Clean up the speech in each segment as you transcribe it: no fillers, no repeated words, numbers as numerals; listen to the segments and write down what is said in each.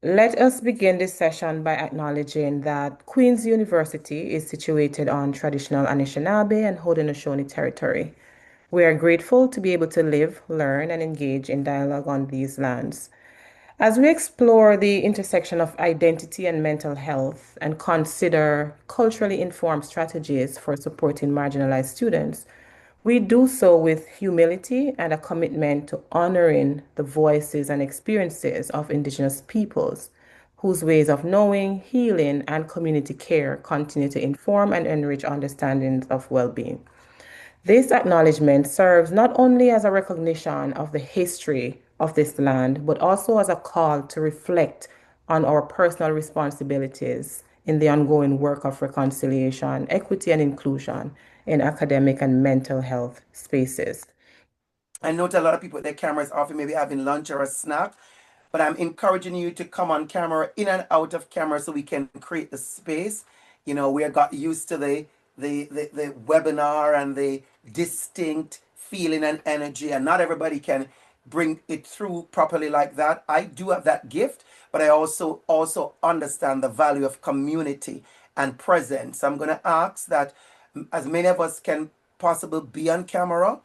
Let us begin this session by acknowledging that Queen's University is situated on traditional Anishinaabe and Haudenosaunee territory. We are grateful to be able to live, learn, and engage in dialogue on these lands. As we explore the intersection of identity and mental health and consider culturally informed strategies for supporting marginalized students, we do so with humility and a commitment to honoring the voices and experiences of Indigenous peoples, whose ways of knowing, healing, and community care continue to inform and enrich understandings of well-being. This acknowledgement serves not only as a recognition of the history of this land, but also as a call to reflect on our personal responsibilities in the ongoing work of reconciliation, equity, and inclusion in academic and mental health spaces. I note a lot of people with their cameras off and maybe having lunch or a snack, but I'm encouraging you to come on camera, in and out of camera, so we can create the space. We have got used to the webinar and the distinct feeling and energy, and not everybody can bring it through properly like that. I do have that gift, but I also understand the value of community and presence. I'm going to ask that as many of us can possibly be on camera,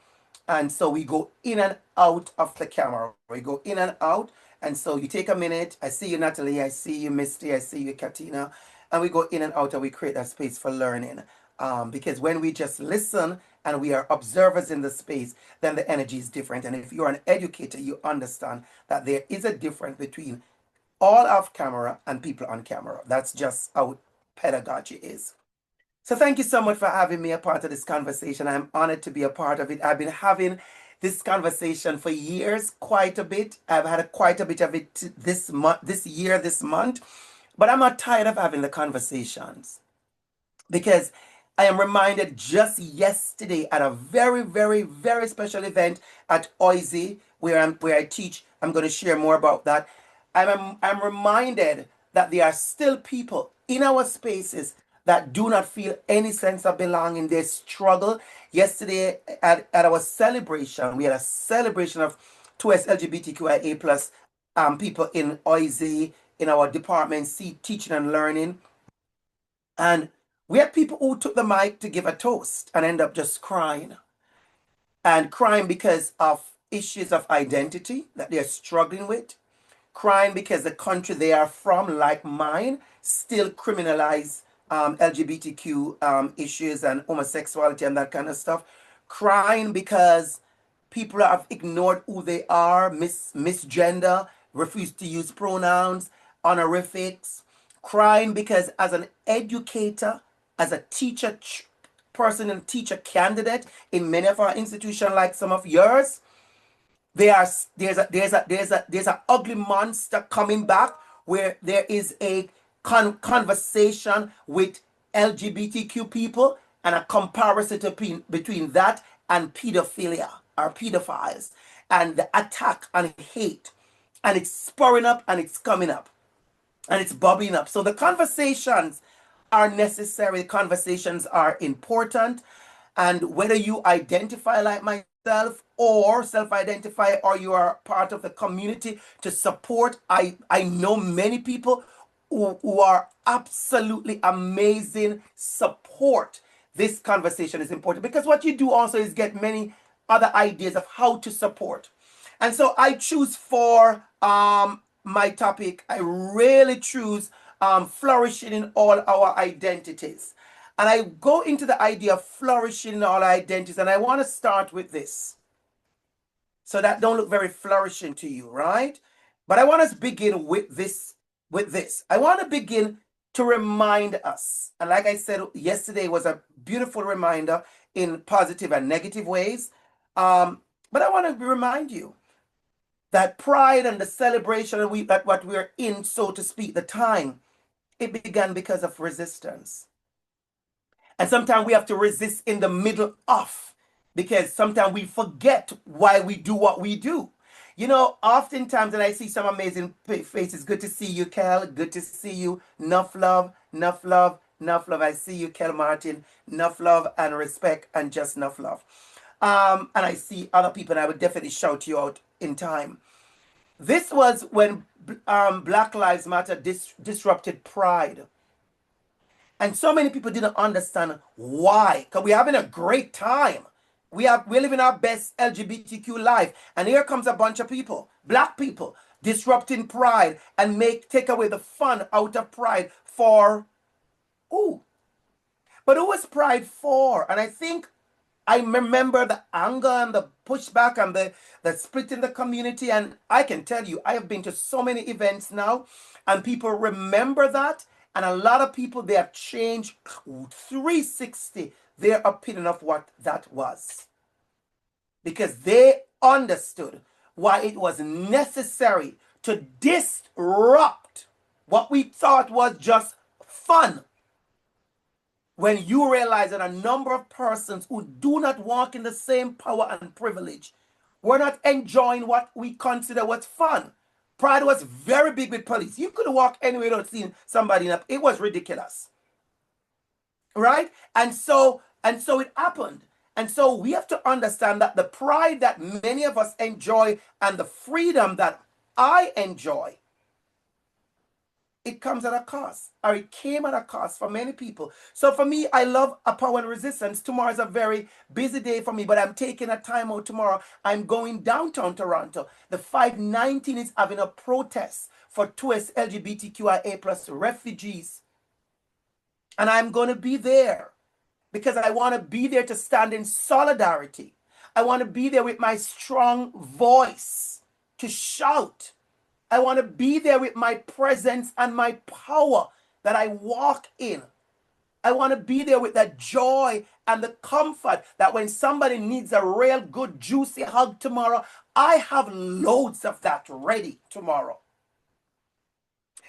and so we go in and out of the camera. We go in and out. And so you take a minute. I see you, Natalie. I see you, Misty. I see you, Katina. And we go in and out and we create that space for learning. Because when we just listen and we are observers in the space, then the energy is different. And if you're an educator, you understand that there is a difference between all off camera and people on camera. That's just how pedagogy is. So thank you so much for having me a part of this conversation. I'm honored to be a part of it. I've been having this conversation for years, quite a bit. I've had quite a bit of it this month, this month. But I'm not tired of having the conversations because I am reminded just yesterday at a very, very, very special event at OISE where I teach. I'm going to share more about that. I'm reminded that there are still people in our spaces that do not feel any sense of belonging. They struggle. Yesterday at our celebration, we had a celebration of 2S LGBTQIA plus people in OISE, in our department, teaching and learning. And we had people who took the mic to give a toast and end up just crying. And crying because of issues of identity that they're struggling with. Crying because the country they are from, like mine, still criminalize LGBTQ issues and homosexuality and that kind of stuff. Crying because people have ignored who they are, misgender, refuse to use pronouns, honorifics. Crying because as an educator, as a teacher person and teacher candidate in many of our institutions, like some of yours, there's a ugly monster coming back where there is a conversation with LGBTQ people and a comparison between that and pedophilia or pedophiles and the attack and hate, and it's spurring up and it's coming up and it's bubbling up. So the conversations are necessary, the conversations are important. And whether you identify like myself or self-identify or you are part of the community to support, I know many people who are absolutely amazing support. This conversation is important because what you do also is get many other ideas of how to support. And so I choose for my topic, I really choose flourishing in all our identities. And I go into the idea of flourishing in all our identities, and I want to start with this. So that don't look very flourishing to you, right? But I want to begin with this. I want to begin to remind us. And like I said, yesterday was a beautiful reminder in positive and negative ways. But I want to remind you that pride and the celebration that what we're in, so to speak, the time, it began because of resistance. And sometimes we have to resist in the middle of, because sometimes we forget why we do what we do. Oftentimes, and I see some amazing faces. Good to see you, Kel. Good to see you. Enough love, enough love, enough love. I see you, Kel Martin. Enough love and respect and just enough love. And I see other people, and I would definitely shout you out in time. This was when Black Lives Matter disrupted pride. And so many people didn't understand why. Because we're having a great time. We're living our best LGBTQ life. And here comes a bunch of people, black people, disrupting pride and take away the fun out of pride for who? But who was pride for? And I think I remember the anger and the pushback and the split in the community. And I can tell you, I have been to so many events now, and people remember that. And a lot of people, they have changed 360 their opinion of what that was because they understood why it was necessary to disrupt what we thought was just fun when you realize that a number of persons who do not walk in the same power and privilege were not enjoying what we consider was fun. Pride was very big with police. You could walk anywhere without seeing somebody up. It was ridiculous. Right? And so it happened. And so we have to understand that the pride that many of us enjoy and the freedom that I enjoy, it comes at a cost, or it came at a cost for many people. So for me, I love a power and resistance. Tomorrow is a very busy day for me, but I'm taking a time out tomorrow. I'm going downtown Toronto. The 519 is having a protest for 2S LGBTQIA plus refugees. And I'm going to be there because I want to be there to stand in solidarity. I want to be there with my strong voice to shout. I want to be there with my presence and my power that I walk in. I want to be there with that joy and the comfort that when somebody needs a real good juicy hug tomorrow, I have loads of that ready tomorrow.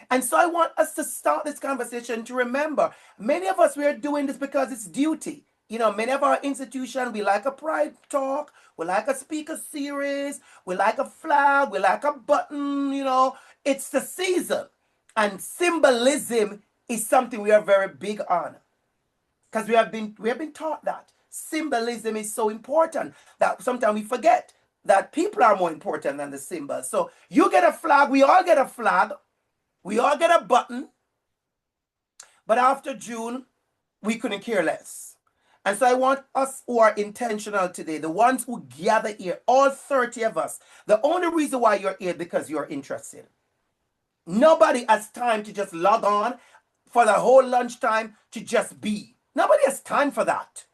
And so I want us to start this conversation to remember, many of us, we are doing this because it's duty. You know, many of our institutions, we like a pride talk, we like a speaker series, we like a flag, we like a button, you know. It's the season. And symbolism is something we are very big on. Because we have been taught that. Symbolism is so important that sometimes we forget that people are more important than the symbols. So you get a flag, we all get a flag. We all get a button, but after June, we couldn't care less. And so I want us who are intentional today, the ones who gather here, all 30 of us, the only reason why you're here is because you're interested. Nobody has time to just log on for the whole lunchtime to just be. Nobody has time for that.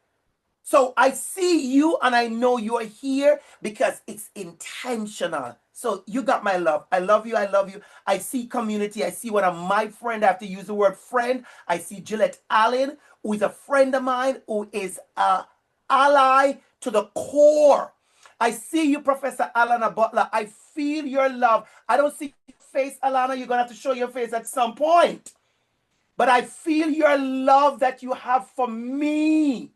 So I see you and I know you're here because it's intentional. So you got my love. I love you. I love you. I see community. I see one of my friend. I have to use the word friend. I see Gillette Allen, who is a friend of mine, who is a ally to the core. I see you, Professor Alana Butler. I feel your love. I don't see your face, Alana. You're going to have to show your face at some point. But I feel your love that you have for me.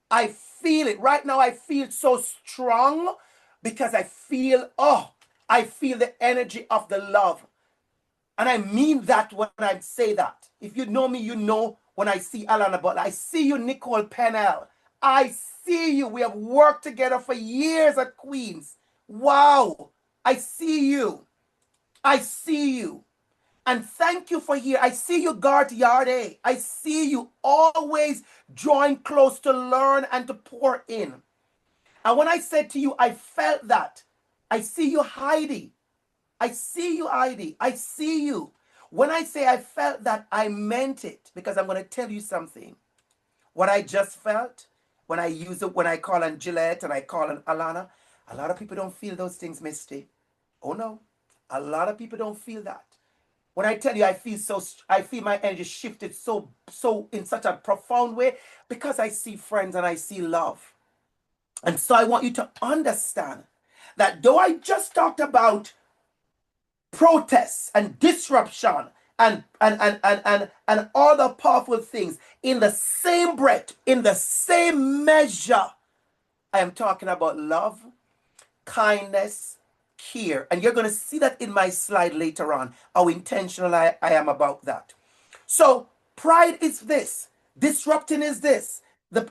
I feel it. Right now, I feel so strong because I feel the energy of the love. And I mean that when I say that. If you know me, you know when I see Alana Butler. I see you, Nicole Pennell. I see you. We have worked together for years at Queens. Wow. I see you. I see you. And thank you for here. I see you, Gart Yarde. I see you always drawing close to learn and to pour in. And when I said to you, I felt that. I see you, Heidi. I see you, Heidi. I see you. When I say I felt that, I meant it because I'm going to tell you something. What I just felt when I use it, when I call on Gillette and I call on Alana, a lot of people don't feel those things, Misty. Oh no, a lot of people don't feel that. When I tell you I feel my energy shifted so in such a profound way because I see friends and I see love. And so I want you to understand that though I just talked about protests and disruption and all the powerful things in the same breath, in the same measure, I am talking about love, kindness, care. And you're going to see that in my slide later on, how intentional I am about that. So pride is this, disrupting is this,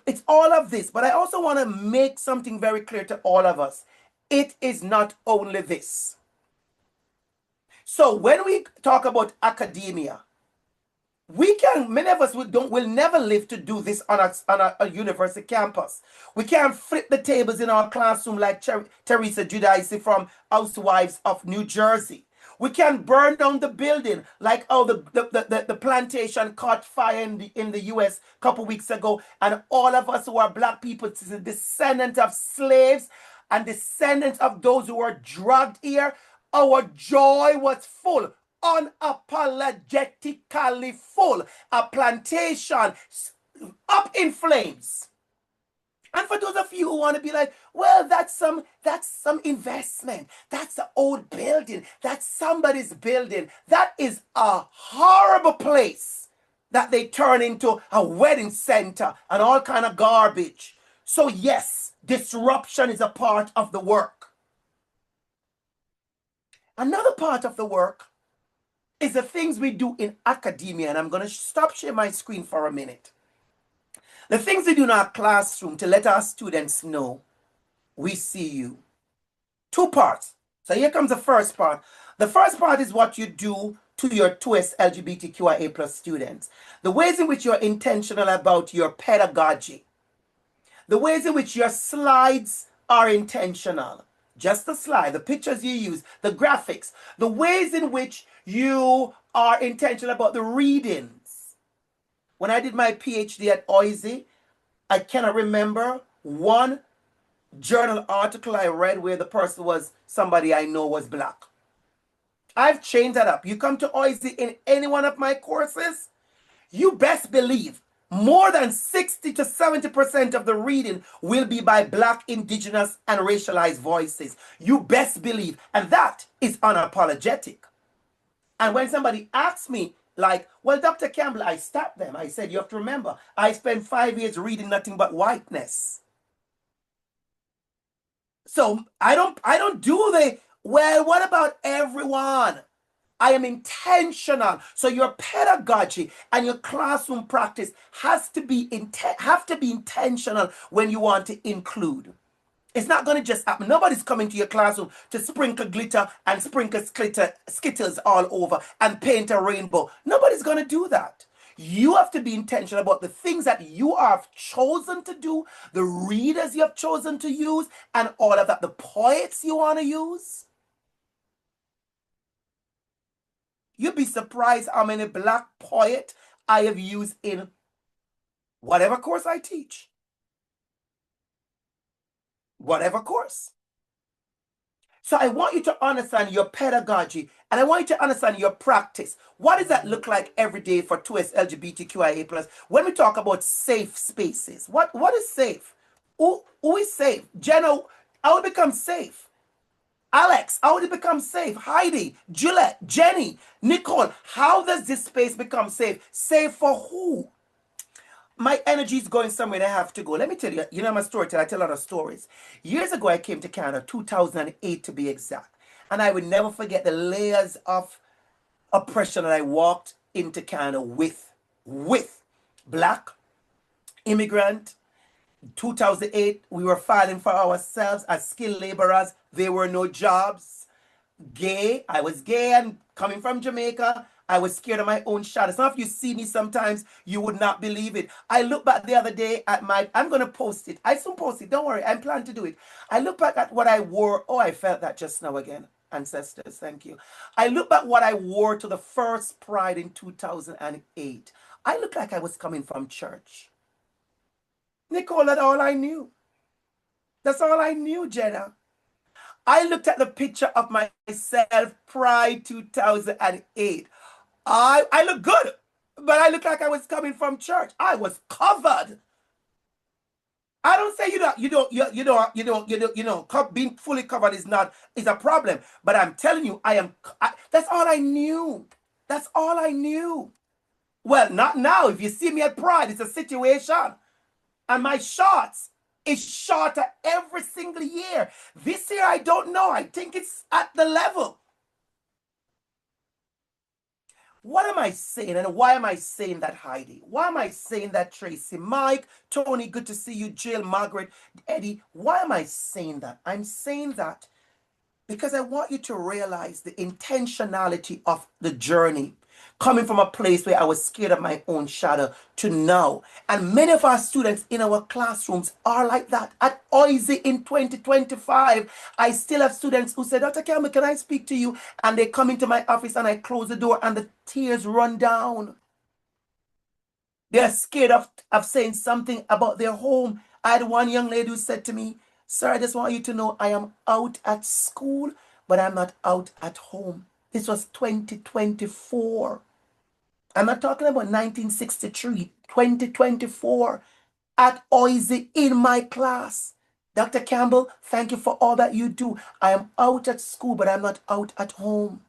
it's all of this. But I also want to make something very clear to all of us. It is not only this. So when we talk about academia, many of us will never live to do this on a university campus. We can't flip the tables in our classroom like Teresa Giudice from Housewives of New Jersey. We can burn down the building like how the plantation caught fire in the US a couple weeks ago, and all of us who are black people, descendants of slaves and descendants of those who were dragged here, our joy was full, unapologetically full. A plantation up in flames. And for those of you who want to be like, well, that's some investment. That's an old building. That's somebody's building. That is a horrible place that they turn into a wedding center and all kind of garbage. So yes, disruption is a part of the work. Another part of the work is the things we do in academia, and I'm going to stop sharing my screen for a minute. The things we do in our classroom to let our students know we see you. Two parts. So here comes the first part. The first part is what you do to your TWIS LGBTQIA plus students. The ways in which you're intentional about your pedagogy. The ways in which your slides are intentional. Just the slide, the pictures you use, the graphics, the ways in which you are intentional about the readings. When I did my PhD at OISE, I cannot remember one journal article I read where the person was somebody I know was black. I've changed that up. You come to OISE in any one of my courses, you best believe more than 60 to 70% of the reading will be by black, indigenous, and racialized voices. You best believe. And that is unapologetic. And when somebody asks me, like, well, Dr. Campbell, I stopped them. I said, you have to remember, I spent 5 years reading nothing but whiteness. So I don't do the, well, what about everyone? I am intentional. So your pedagogy and your classroom practice have to be intentional when you want to include. It's not going to just happen. Nobody's coming to your classroom to sprinkle glitter and sprinkle skittles all over and paint a rainbow. Nobody's going to do that. You have to be intentional about the things that you have chosen to do, the readers you have chosen to use, and all of that, the poets you want to use. You'd be surprised how many black poets I have used in whatever course I teach. Whatever course. So I want you to understand your pedagogy, and I want you to understand your practice. What does that look like every day for TWIS LGBTQIA+? When we talk about safe spaces, what is safe? Who is safe? Jenna, how to become safe? Alex, how did it become safe? Heidi, Juliet, Jenny, Nicole, how does this space become safe? Safe for who? My energy is going somewhere and I have to go. Let me tell you, I'm a storyteller. I tell a lot of stories. Years ago, I came to Canada, 2008 to be exact. And I would never forget the layers of oppression that I walked into Canada with black, immigrant. 2008, we were fighting for ourselves as skilled laborers. There were no jobs. Gay, I was gay and coming from Jamaica. I was scared of my own shadow. Some of you see me sometimes, you would not believe it. I look back the other day at I'm going to post it. I soon post it. Don't worry. I'm planning to do it. I look back at what I wore. Oh, I felt that just now again. Ancestors, thank you. I look back what I wore to the first Pride in 2008. I looked like I was coming from church. Nicole, that's all I knew. That's all I knew, Jenna. I looked at the picture of myself Pride 2008. I look good, but I look like I was coming from church. I was covered. I don't say being fully covered is a problem, but I'm telling you, that's all I knew. That's all I knew. Well, not now. If you see me at Pride, it's a situation. And my shorts is shorter every single year. This year, I don't know. I think it's at the level. What am I saying? And why am I saying that, Heidi? Why am I saying that, Tracy? Mike, Tony, good to see you. Jill, Margaret, Eddie. Why am I saying that? I'm saying that Because I want you to realize the intentionality of the journey, coming from a place where I was scared of my own shadow to now. And many of our students in our classrooms are like that. At OISE in 2025, I still have students who say, Dr. Campbell, can I speak to you? And they come into my office and I close the door and the tears run down. They're scared of saying something about their home. I had one young lady who said to me, Sir, I just want you to know I am out at school, but I'm not out at home. This was 2024. I'm not talking about 1963, 2024 at OISE in my class. Dr. Campbell, thank you for all that you do. I am out at school, but I'm not out at home.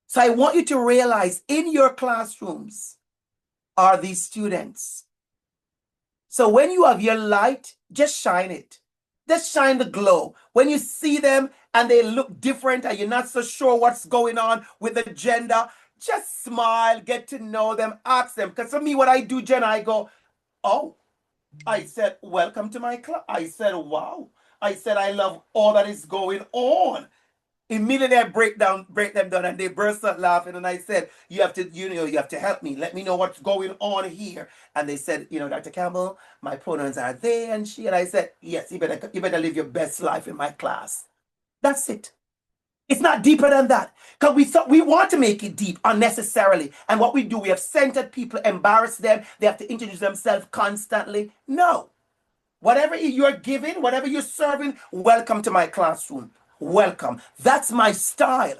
So I want you to realize in your classrooms are these students. So when you have your light, just shine it. Just shine the glow. When you see them and they look different and you're not so sure what's going on with the gender, just smile, get to know them, ask them. Because for me, what I do, Jen, I go, oh, I said, welcome to my club. I said, wow. I said, I love all that is going on. Immediately I break them down and they burst out laughing. And I said, you have to help me. Let me know what's going on here. And they said, Dr. Campbell, my pronouns are they and she. And I said, yes, you better live your best life in my class. That's it. It's not deeper than that. Because we want to make it deep unnecessarily. And what we do, we have centered people, embarrassed them. They have to introduce themselves constantly. No. Whatever you're giving, whatever you're serving, welcome to my classroom. Welcome. That's my style.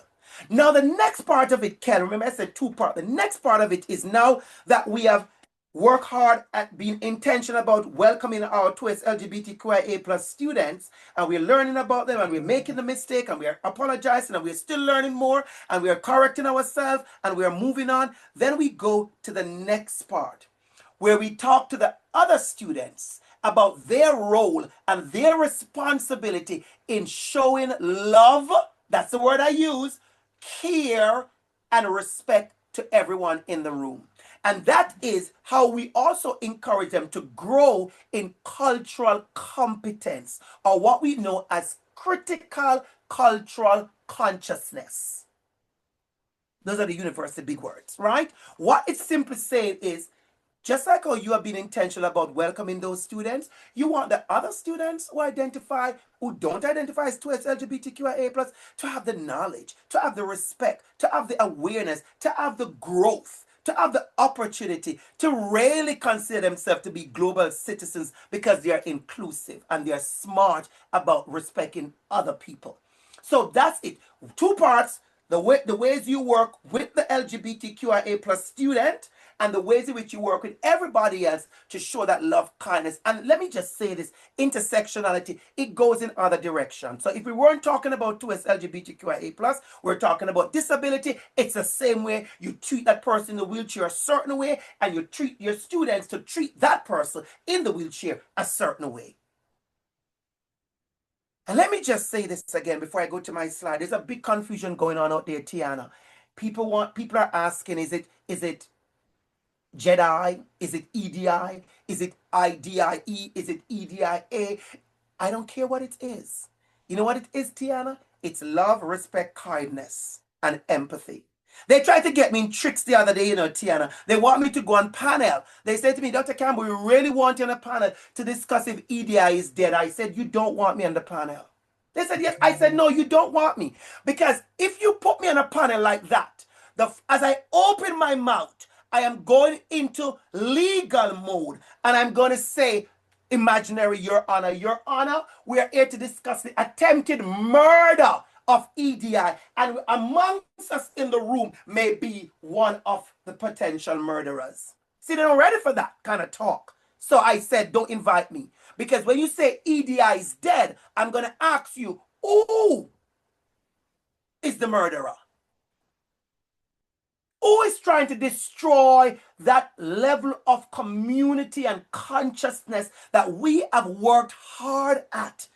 Now, the next part of it, Ken, remember I said two parts. The next part of it is now that we have worked hard at being intentional about welcoming our twist LGBTQIA plus students, and we're learning about them, and we're making the mistake, and we're apologizing, and we're still learning more, and we're correcting ourselves, and we're moving on. Then we go to the next part, where we talk to the other students about their role and their responsibility in showing love, that's the word I use, care, and respect to everyone in the room. And that is how we also encourage them to grow in cultural competence, or what we know as critical cultural consciousness. Those are the university big words, right? What it's simply saying is, just like how you have been intentional about welcoming those students, you want the other students who don't identify as towards LGBTQIA+, to have the knowledge, to have the respect, to have the awareness, to have the growth, to have the opportunity to really consider themselves to be global citizens because they are inclusive and they are smart about respecting other people. So that's it. Two parts, the ways you work with the LGBTQIA+ student, and the ways in which you work with everybody else to show that love, kindness. And let me just say this, intersectionality, it goes in other directions. So if we weren't talking about 2S LGBTQIA+, we're talking about disability. It's the same way you treat that person in the wheelchair a certain way, and you treat your students to treat that person in the wheelchair a certain way. And let me just say this again before I go to my slide. There's a big confusion going on out there, Tiana. People are asking, is it Jedi? Is it EDI? Is it IDIE? Is it EDIA? I don't care what it is. You know what it is, Tiana? It's love, respect, kindness, and empathy. They tried to get me in tricks the other day, Tiana. They want me to go on panel. They said to me, Dr. Campbell, we really want you on a panel to discuss if EDI is dead. I said, you don't want me on the panel. They said, yes. I said, no, you don't want me. Because if you put me on a panel like that, as I open my mouth, I am going into legal mode, and I'm going to say, imaginary, Your Honor, we are here to discuss the attempted murder of EDI, and amongst us in the room may be one of the potential murderers. See, they're not ready for that kind of talk. So I said, don't invite me. Because when you say EDI is dead, I'm going to ask you, who is the murderer? Who is trying to destroy that level of community and consciousness that we have worked hard at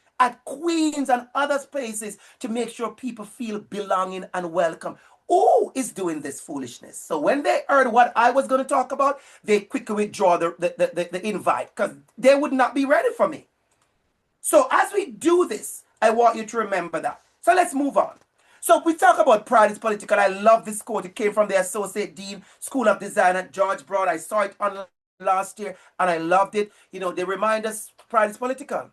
Queens and other places to make sure people feel belonging and welcome? Who is doing this foolishness? So when they heard what I was going to talk about, they quickly withdraw the invite because they would not be ready for me. So as we do this, I want you to remember that. So let's move on. So we talk about pride is political. I love this quote. It came from the Associate Dean, School of Design at George Broad. I saw it on last year and I loved it. You know, they remind us pride is political.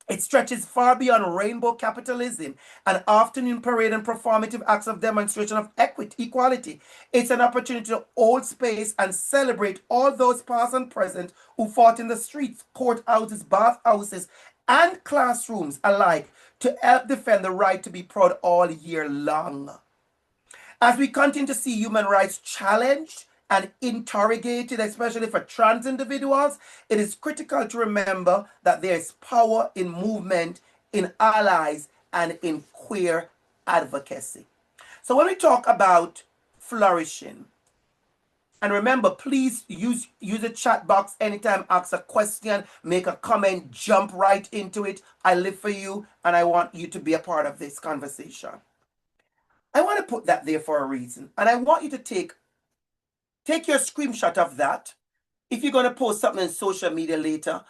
It stretches far beyond rainbow capitalism, an afternoon parade and performative acts of demonstration of equity, equality. It's an opportunity to hold space and celebrate all those past and present who fought in the streets, courthouses, bathhouses, and classrooms alike to help defend the right to be proud all year long. As we continue to see human rights challenged and interrogated, especially for trans individuals, it is critical to remember that there is power in movement, in allies, and in queer advocacy. So when we talk about flourishing, and remember, please use the chat box anytime, ask a question, make a comment, jump right into it. I live for you, and I want you to be a part of this conversation. I want to put that there for a reason. And I want you to take your screenshot of that. If you're going to post something in social media later,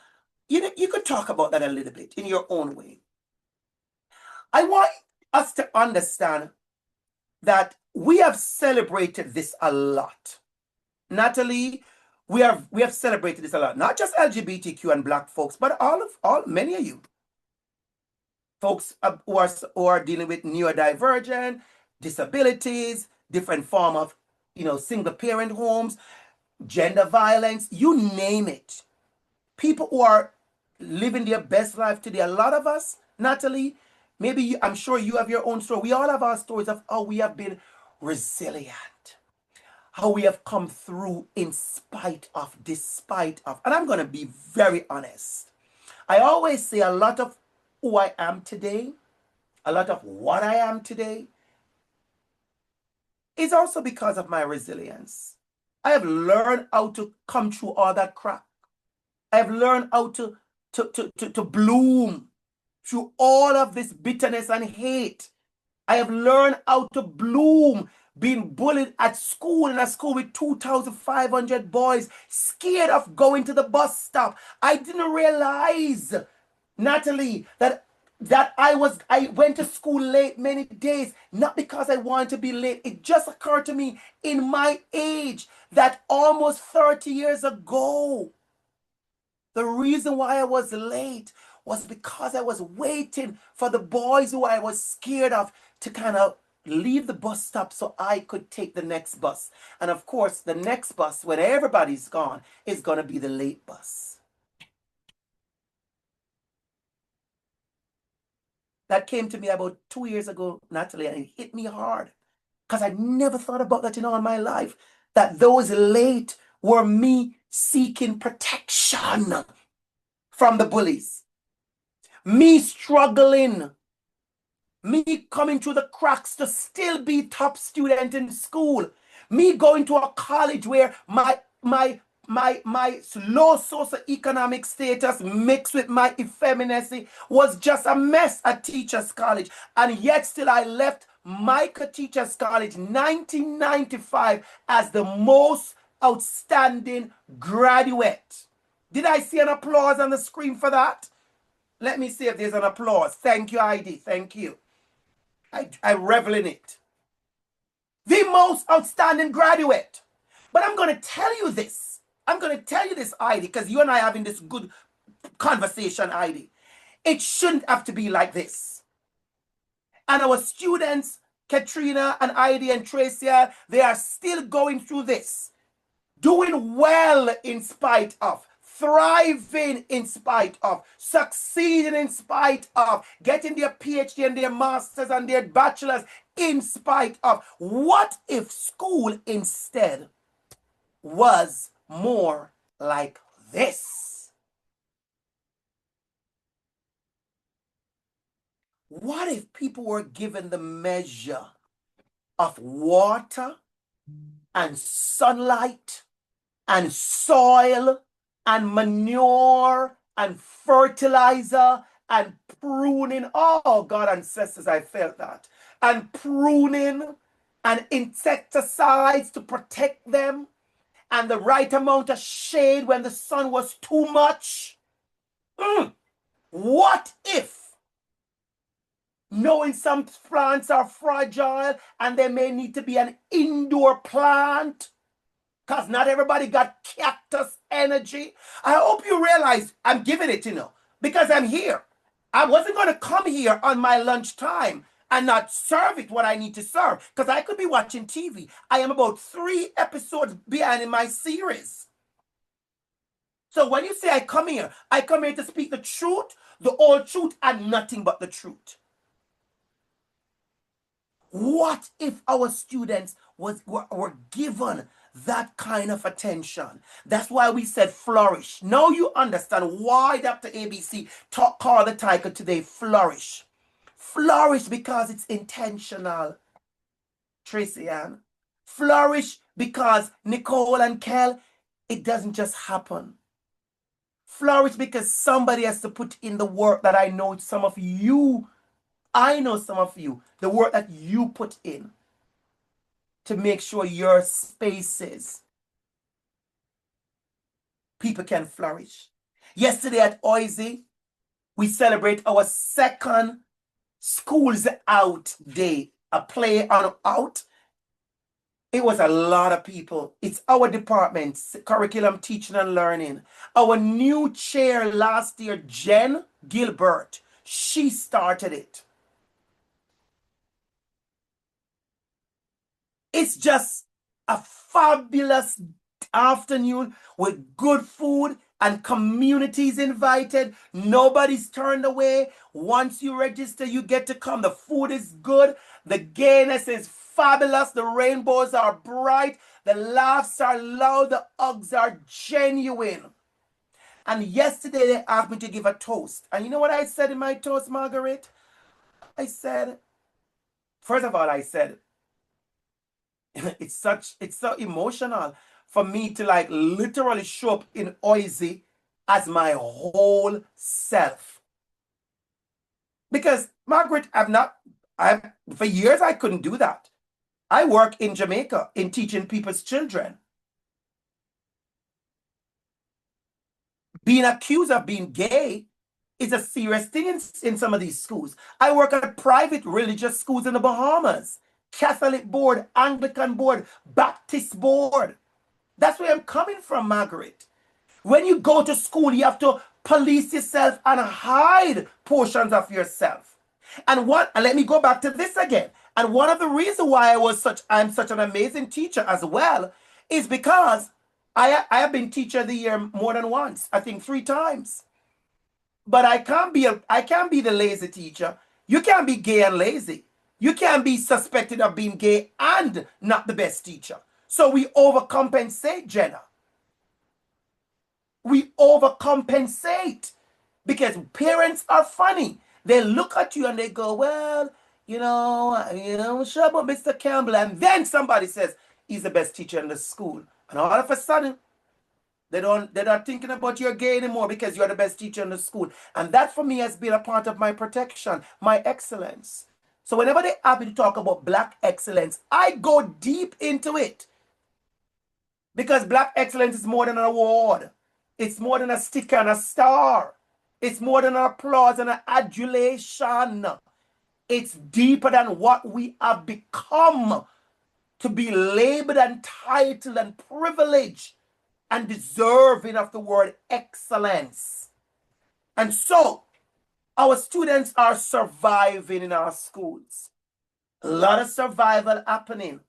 you could talk about that a little bit in your own way. I want us to understand that we have celebrated this a lot. Natalie, we have celebrated this a lot. Not just LGBTQ and Black folks, but many of you. Folks who are dealing with neurodivergent, disabilities, different form of, single parent homes, gender violence, you name it. People who are living their best life today. A lot of us, Natalie, I'm sure you have your own story. We all have our stories of how we have been resilient, how we have come through in spite of, despite of. And I'm going to be very honest. I always say a lot of who I am today, a lot of what I am today, is also because of my resilience. I have learned how to come through all that crap. I have learned how to bloom through all of this bitterness and hate. I have learned how to bloom being bullied at school, in a school with 2,500 boys, scared of going to the bus stop. I didn't realize, Natalie, that I went to school late many days, not because I wanted to be late. It just occurred to me in my age that almost 30 years ago, the reason why I was late was because I was waiting for the boys who I was scared of to kind of leave the bus stop so I could take the next bus. And of course, the next bus, when everybody's gone, is going to be the late bus. That came to me about 2 years ago, Natalie, and it hit me hard because I never thought about that in all my life, that those late were me seeking protection from the bullies, me struggling, me coming through the cracks to still be top student in school, me going to a college where my low socioeconomic status mixed with my effeminacy was just a mess at Teachers College. And yet still I left Micah Teachers College 1995 as the most outstanding graduate. Did I see an applause on the screen for that? Let me see if there's an applause. Thank you, Heidi. Thank you. I revel in it. The most outstanding graduate. But I'm going to tell you this. I'm going to tell you this, Heidi, because you and I are having this good conversation, Heidi. It shouldn't have to be like this. And our students, Katrina and Heidi and Tracia, they are still going through this. Doing well in spite of, thriving in spite of, succeeding in spite of, getting their PhD and their masters and their bachelors in spite of. What if school instead was more like this? What if people were given the measure of water and sunlight and soil and manure and fertilizer and pruning? Oh, God, ancestors, I felt that. And pruning and insecticides to protect them, and the right amount of shade when the sun was too much. What if, knowing some plants are fragile and they may need to be an indoor plant, because not everybody got cactus energy. I hope you realize I'm giving it, because I'm here. I wasn't going to come here on my lunchtime and not serve it what I need to serve, because I could be watching TV. I am about 3 episodes behind in my series. So when you say I come here to speak the truth, the whole truth, and nothing but the truth. What if our students were given that kind of attention? That's why we said flourish. Now you understand why Dr. ABC called the title today Flourish. Flourish because it's intentional, Tracy Ann. Flourish because Nicole and Kel, it doesn't just happen. Flourish because somebody has to put in the work that I know some of you, the work that you put in to make sure your spaces, people can flourish. Yesterday at Oisey, we celebrate our second Schools Out Day, a play on out. It was a lot of people. It's our department, curriculum, teaching and learning. Our new chair last year, Jen Gilbert, she started it. It's just a fabulous afternoon with good food and communities invited. Nobody's turned away. Once you register, you get to come. The food is good. The gayness is fabulous. The rainbows are bright. The laughs are loud. The hugs are genuine. And yesterday they asked me to give a toast. And you know what I said in my toast, Margaret? I said, first of all, I said, it's so emotional for me to like literally show up in Oisey as my whole self. Because Margaret, for years I couldn't do that. I work in Jamaica in teaching people's children. Being accused of being gay is a serious thing in some of these schools. I work at private religious schools in the Bahamas. Catholic board, Anglican board, Baptist board. That's where I'm coming from, Margaret. When you go to school, you have to police yourself and hide portions of yourself. And let me go back to this again. And one of the reasons why I'm such an amazing teacher as well is because I have been teacher of the year more than once, I think 3 times. But I can't be the lazy teacher. You can't be gay and lazy. You can't be suspected of being gay and not the best teacher. So we overcompensate, Jenna. We overcompensate because parents are funny. They look at you and they go, well, sure about Mr. Campbell. And then somebody says he's the best teacher in the school. And all of a sudden, they're not thinking about your gay anymore because you're the best teacher in the school. And that for me has been a part of my protection, my excellence. So whenever they have me to talk about Black excellence, I go deep into it. Because Black excellence is more than an award. It's more than a sticker and a star. It's more than an applause and an adulation. It's deeper than what we have become to be labeled and titled and privileged and deserving of the word excellence. And so, our students are surviving in our schools. A lot of survival happening.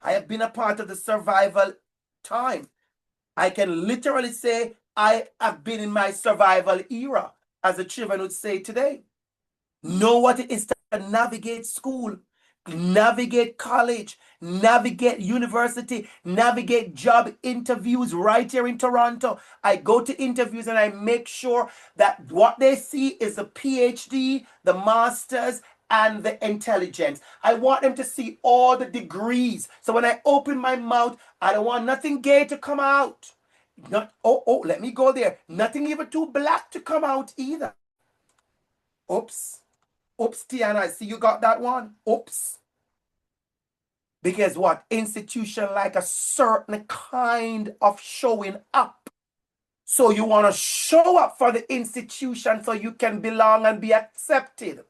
I have been a part of the survival time. I can literally say I have been in my survival era, as the children would say today. Know what it is to navigate school, navigate college, navigate university, navigate job interviews right here in Toronto. I go to interviews and I make sure that what they see is the PhD, the master's, and the intelligence. I want them to see all the degrees. So when I open my mouth, I don't want nothing gay to come out. Let me go there. Nothing even too Black to come out either. Oops, Tiana, I see you got that one. Oops. Because what? Institution like a certain kind of showing up. So you want to show up for the institution so you can belong and be accepted.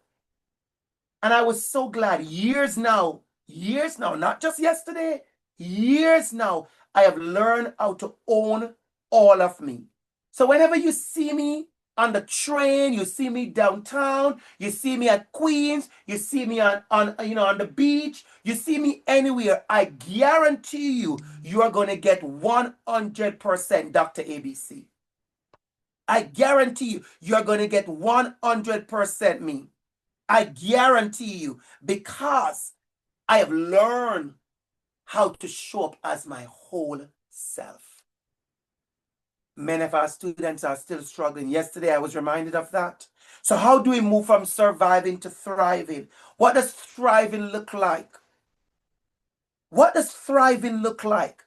And I was so glad years now, not just yesterday, years now, I have learned how to own all of me. So whenever you see me on the train, you see me downtown, you see me at Queens, you see me on the beach, you see me anywhere, I guarantee you are going to get 100% Dr. ABC. I guarantee you're going to get 100% me. I guarantee you, because I have learned how to show up as my whole self. Many of our students are still struggling. Yesterday, I was reminded of that. So how do we move from surviving to thriving? What does thriving look like? What does thriving look like?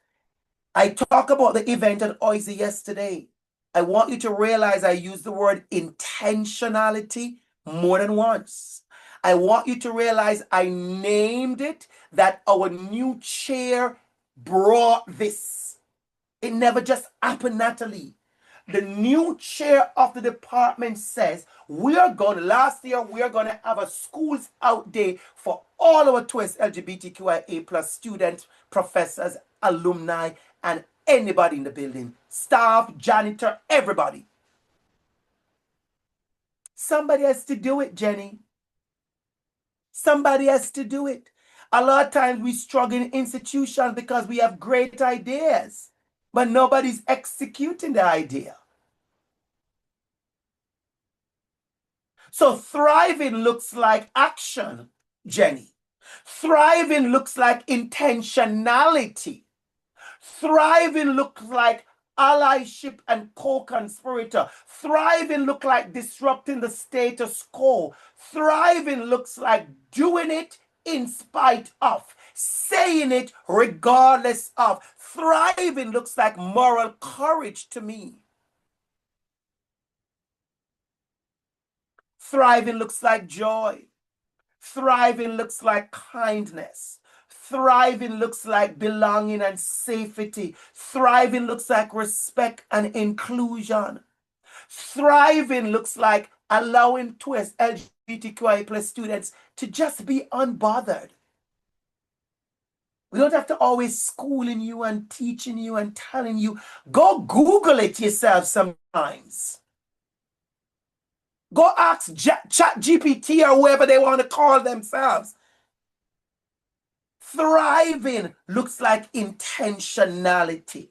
I talked about the event at OISE yesterday. I want you to realize I used the word intentionality more than once. I want you to realize I named it, that our new chair brought this. It never just happened, Natalie. The new chair of the department says last year, we are going to have a schools out day for all our twist LGBTQIA plus students, professors, alumni, and anybody in the building, staff, janitor, everybody. Somebody has to do it, Jenny. Somebody has to do it. A lot of times we struggle in institutions because we have great ideas, but nobody's executing the idea. So thriving looks like action, Jenny. Thriving looks like intentionality. Thriving looks like allyship and co-conspirator. Thriving looks like disrupting the status quo. Thriving looks like doing it in spite of, saying it regardless of. Thriving looks like moral courage to me. Thriving looks like joy. Thriving looks like kindness. Thriving looks like belonging and safety. Thriving looks like respect and inclusion. Thriving looks like allowing twist LGBTQI plus students to just be unbothered. We don't have to always schooling you and teaching you and telling you. Go Google it yourself sometimes. Go ask ChatGPT or whoever they want to call themselves. Thriving looks like intentionality.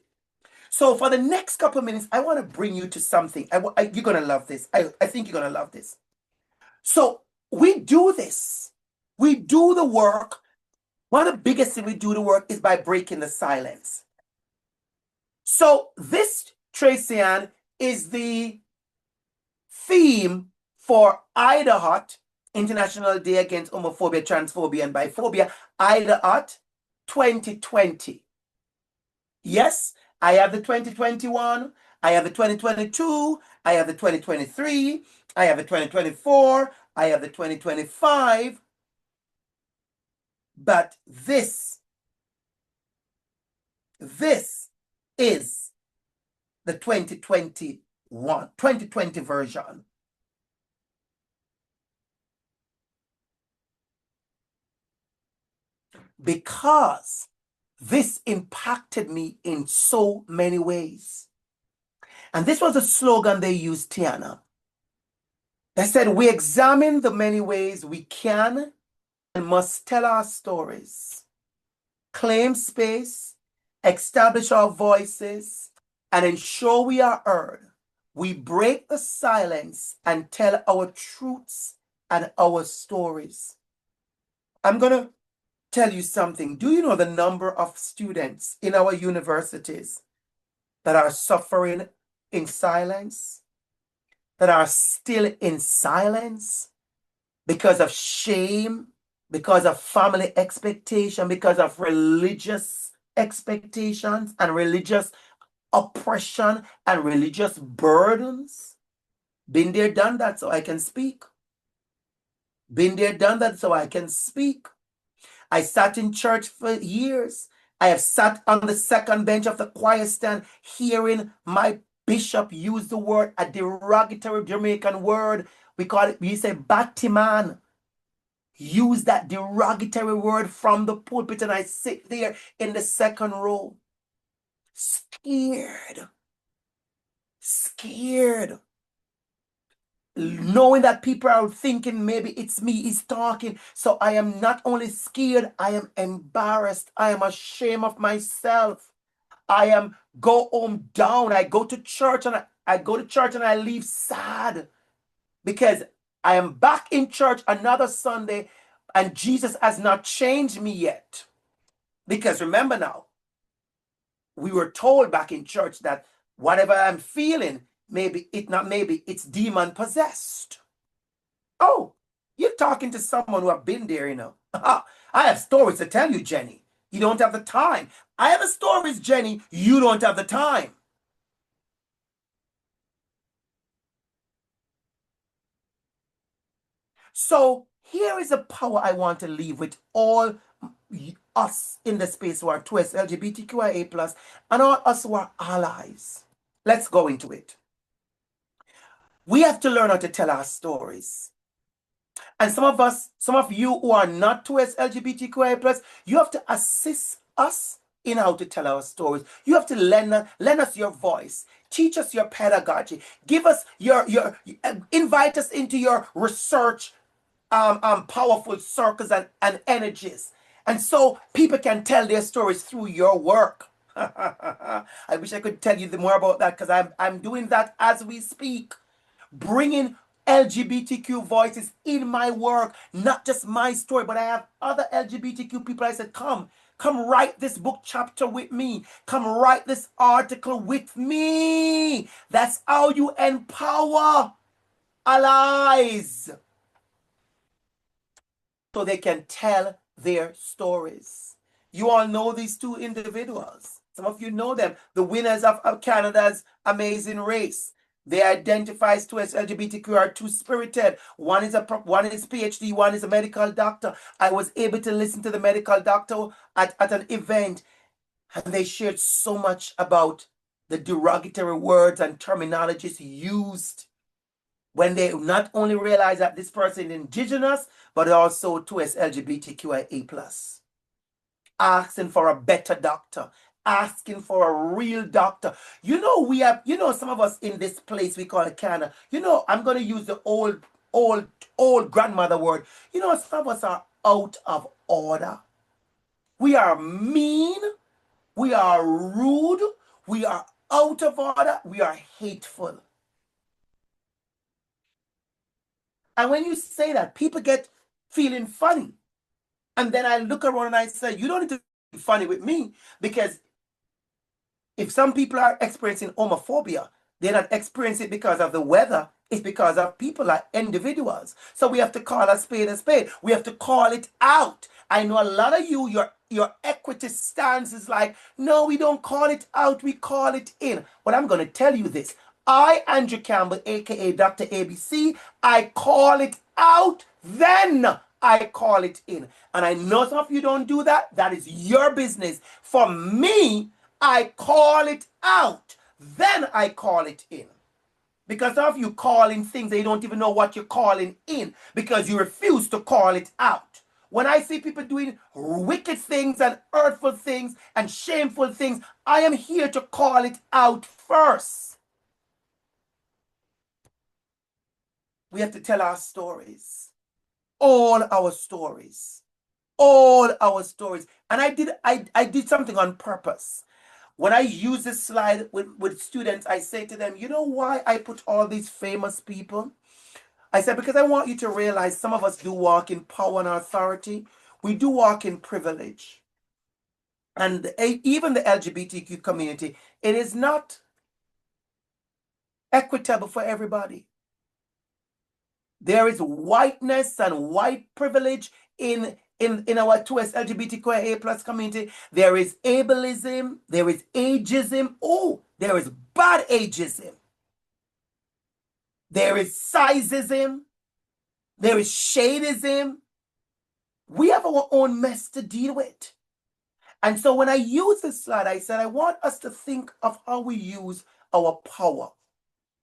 So for the next couple of minutes, I want to bring you to something. You're going to love this. I think you're going to love this. So we do this. We do the work. One of the biggest things we do the work is by breaking the silence. So this, Tracy-Ann, is the theme for IDAHOT, International Day Against Homophobia, Transphobia, and Biphobia, IDAHOT 2020. Yes, I have the 2021, I have the 2022, I have the 2023, I have the 2024, I have the 2025. But this is the 2020 version. Because this impacted me in so many ways. And this was a slogan they used, Tiana. They said, we examine the many ways we can and must tell our stories, claim space, establish our voices, and ensure we are heard. We break the silence and tell our truths and our stories. I'm going to tell you something. Do you know the number of students in our universities that are suffering in silence, that are still in silence because of shame, because of family expectation, because of religious expectations and religious oppression and religious burdens? Been there, done that, so I can speak. Been there, done that, so I can speak. I sat in church for years. I have sat on the second bench of the choir stand hearing my bishop used the word, a derogatory Jamaican word. We say Batman. Use that derogatory word from the pulpit, and I sit there in the second row, scared, scared, knowing that people are thinking maybe it's me he's talking. So I am not only scared, I am embarrassed. I am ashamed of myself. I am go home down. I go to church and I leave sad because I am back in church another Sunday and Jesus has not changed me yet. Because remember now, we were told back in church that whatever I'm feeling, it's demon possessed. Oh, you're talking to someone who have been there, you know. I have stories to tell you, Jenny. You don't have the time. I have the stories, Jenny. You don't have the time. So here is a power I want to leave with all us in the space who are 2S LGBTQIA+, and all us who are allies. Let's go into it. We have to learn how to tell our stories. And some of you who are not 2S LGBTQIA+, you have to assist us in how to tell our stories. You have to lend us your voice. Teach us your pedagogy. Give us invite us into your research powerful circles and energies. And so people can tell their stories through your work. I wish I could tell you more about that because I'm doing that as we speak. Bringing LGBTQ voices in my work, not just my story, but I have other LGBTQ people. I said, come write this book chapter with me. Come write this article with me. That's how you empower allies so they can tell their stories. You all know these two individuals. Some of you know them, the winners of Canada's Amazing Race. They identify as LGBTQ are two-spirited. One is PhD, one is a medical doctor. I was able to listen to the medical doctor at an event, and they shared so much about the derogatory words and terminologies used when they not only realize that this person is indigenous, but also 2S LGBTQIA+. Asking for a better doctor, asking for a real doctor. Some of us in this place we call it Canada. I'm going to use the old grandmother word. Some of us are out of order. We are mean. We are rude. We are out of order. We are hateful. And when you say that, people get feeling funny. And then I look around and I say, you don't need to be funny with me, because if some people are experiencing homophobia, they're not experiencing it because of the weather. It's because of people like individuals. So we have to call a spade a spade. We have to call it out. I know a lot of your equity stance is like, no, we don't call it out, we call it in. But I'm going to tell you this. I, Andrew Campbell, aka Dr. ABC, I call it out, then I call it in. And I know some of you don't do that. That is your business. For me, I call it out, then I call it in. Because some of you call in things that you don't even know what you're calling in because you refuse to call it out. When I see people doing wicked things and hurtful things and shameful things, I am here to call it out first. We have to tell our stories. All our stories. All our stories. And I did something on purpose. When I use this slide with students, I say to them, you know why I put all these famous people? I said, because I want you to realize some of us do walk in power and authority. We do walk in privilege. And even the LGBTQ community, it is not equitable for everybody. There is whiteness and white privilege in our 2S LGBTQIA+ community. There is ableism, there is ageism. Oh, there is bad ageism. There is sizeism. There is shadeism. We have our own mess to deal with. And so when I use this slide, I said, I want us to think of how we use our power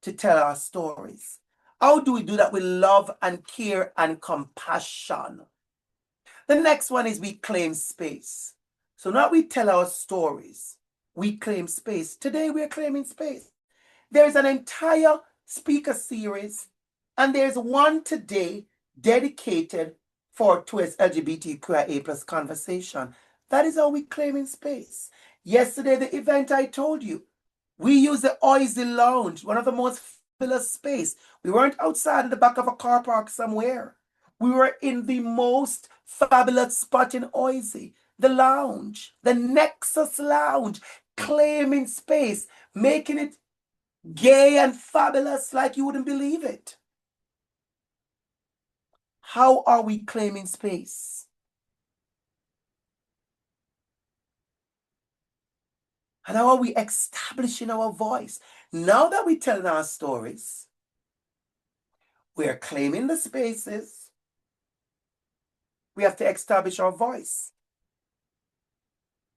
to tell our stories. How do we do that with love and care and compassion? The next one is we claim space. So now we tell our stories. We claim space. Today we're claiming space. There's an entire speaker series, and there's one today dedicated to its LGBTQIA plus conversation. That is how we claiming space. Yesterday, the event I told you, we used the Oisy Lounge, one of the most fabulous space. We weren't outside in the back of a car park somewhere. We were in the most fabulous spot in Oisy, the lounge, the Nexus Lounge, claiming space, making it gay and fabulous like you wouldn't believe it. How are we claiming space? And how are we establishing our voice? Now that we're telling our stories, we're claiming the spaces. We have to establish our voice.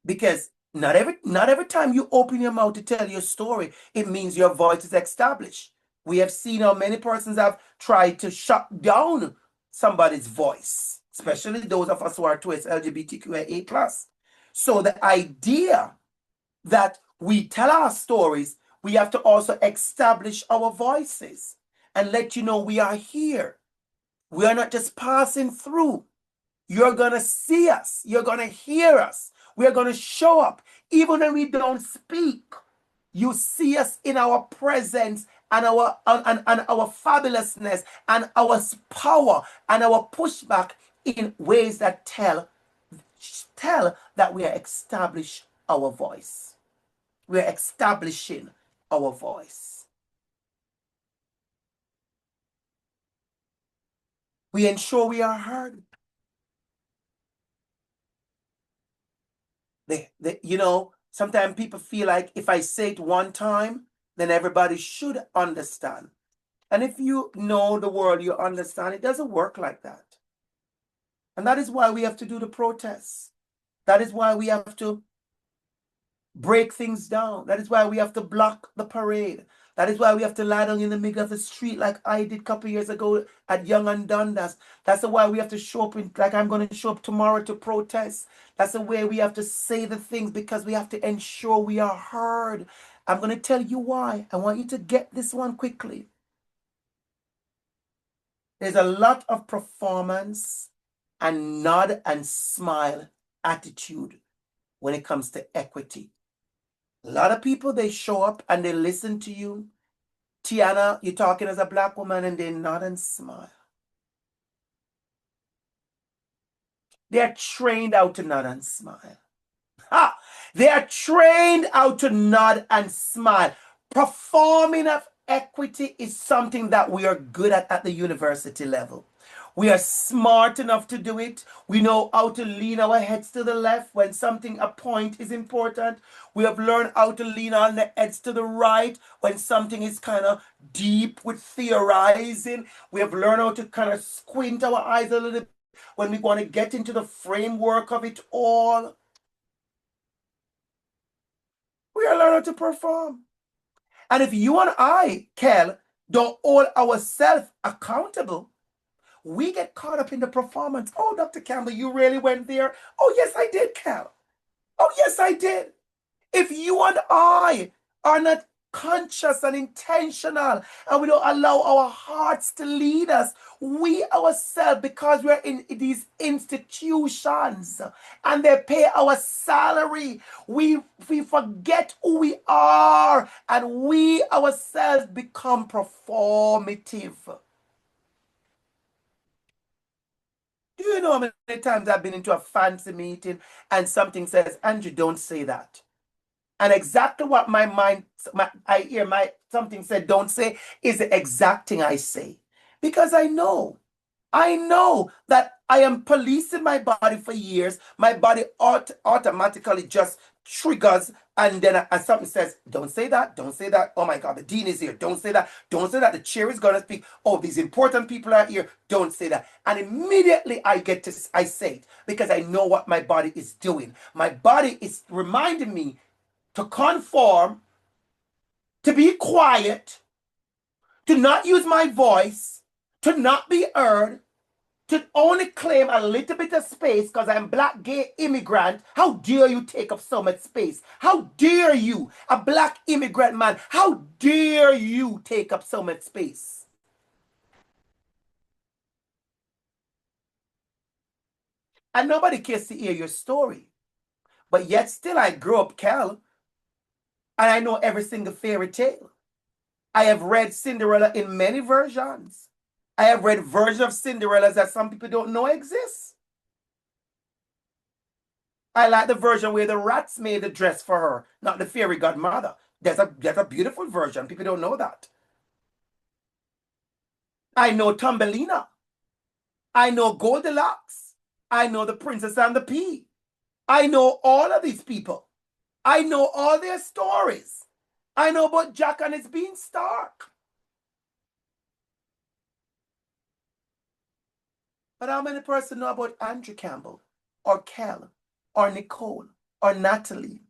Because not every time you open your mouth to tell your story, it means your voice is established. We have seen how many persons have tried to shut down somebody's voice, especially those of us who are towards LGBTQIA+. So the idea that we tell our stories, we have to also establish our voices and let you know we are here. We are not just passing through. You're going to see us. You're going to hear us. We are going to show up. Even when we don't speak, you see us in our presence and our fabulousness and our power and our pushback in ways that tell that we are establishing our voice. We are establishing our voice. We ensure we are heard. Sometimes people feel like if I say it one time, then everybody should understand. And if you know the world, you understand, it doesn't work like that. And that is why we have to do the protests. That is why we have to break things down. That is why we have to block the parade. That is why we have to lie down in the middle of the street like I did a couple of years ago at Young and Dundas. That's the why we have to show up like I'm going to show up tomorrow to protest. That's the way we have to say the things, because we have to ensure we are heard. I'm going to tell you why. I want you to get this one quickly. There's a lot of performance and nod and smile attitude when it comes to equity. A lot of people, they show up and they listen to you. Tiana, you're talking as a Black woman, and they nod and smile. They're trained how to nod and smile. Ha! They are trained how to nod and smile. Performing of equity is something that we are good at the university level. We are smart enough to do it. We know how to lean our heads to the left when a point is important. We have learned how to lean our heads to the right when something is kind of deep with theorizing. We have learned how to kind of squint our eyes a little bit when we want to get into the framework of it all. We are learning how to perform. And if you and I, Kel, don't hold ourselves accountable, we get caught up in the performance. Oh, Dr. Campbell, you really went there? Oh, yes, I did, Cal. Oh, yes, I did. If you and I are not conscious and intentional, and we don't allow our hearts to lead us, we ourselves, because we're in these institutions and they pay our salary, we forget who we are, and we ourselves become performative. Do you know how many times I've been into a fancy meeting and something says, Andrew, don't say that. And exactly what I hear something said, don't say, is the exact thing I say. Because I know that I am policing my body for years. My body automatically just triggers And then something says, don't say that, don't say that. Oh my God, the dean is here. Don't say that. Don't say that. The chair is going to speak. Oh, these important people are here. Don't say that. And immediately I say it because I know what my body is doing. My body is reminding me to conform, to be quiet, to not use my voice, to not be heard, to only claim a little bit of space because I'm black gay immigrant. How dare you take up so much space? How dare you, a black immigrant man, how dare you take up so much space? And nobody cares to hear your story. But yet still I grew up Cal and I know every single fairy tale. I have read Cinderella in many versions. I have read versions of Cinderella's that some people don't know exist. I like the version where the rats made the dress for her, not the fairy godmother. There's a beautiful version. People don't know that. I know Thumbelina. I know Goldilocks. I know the Princess and the Pea. I know all of these people. I know all their stories. I know about Jack and his beanstalk. But how many persons know about Andrew Campbell or Kel or Nicole or Natalie?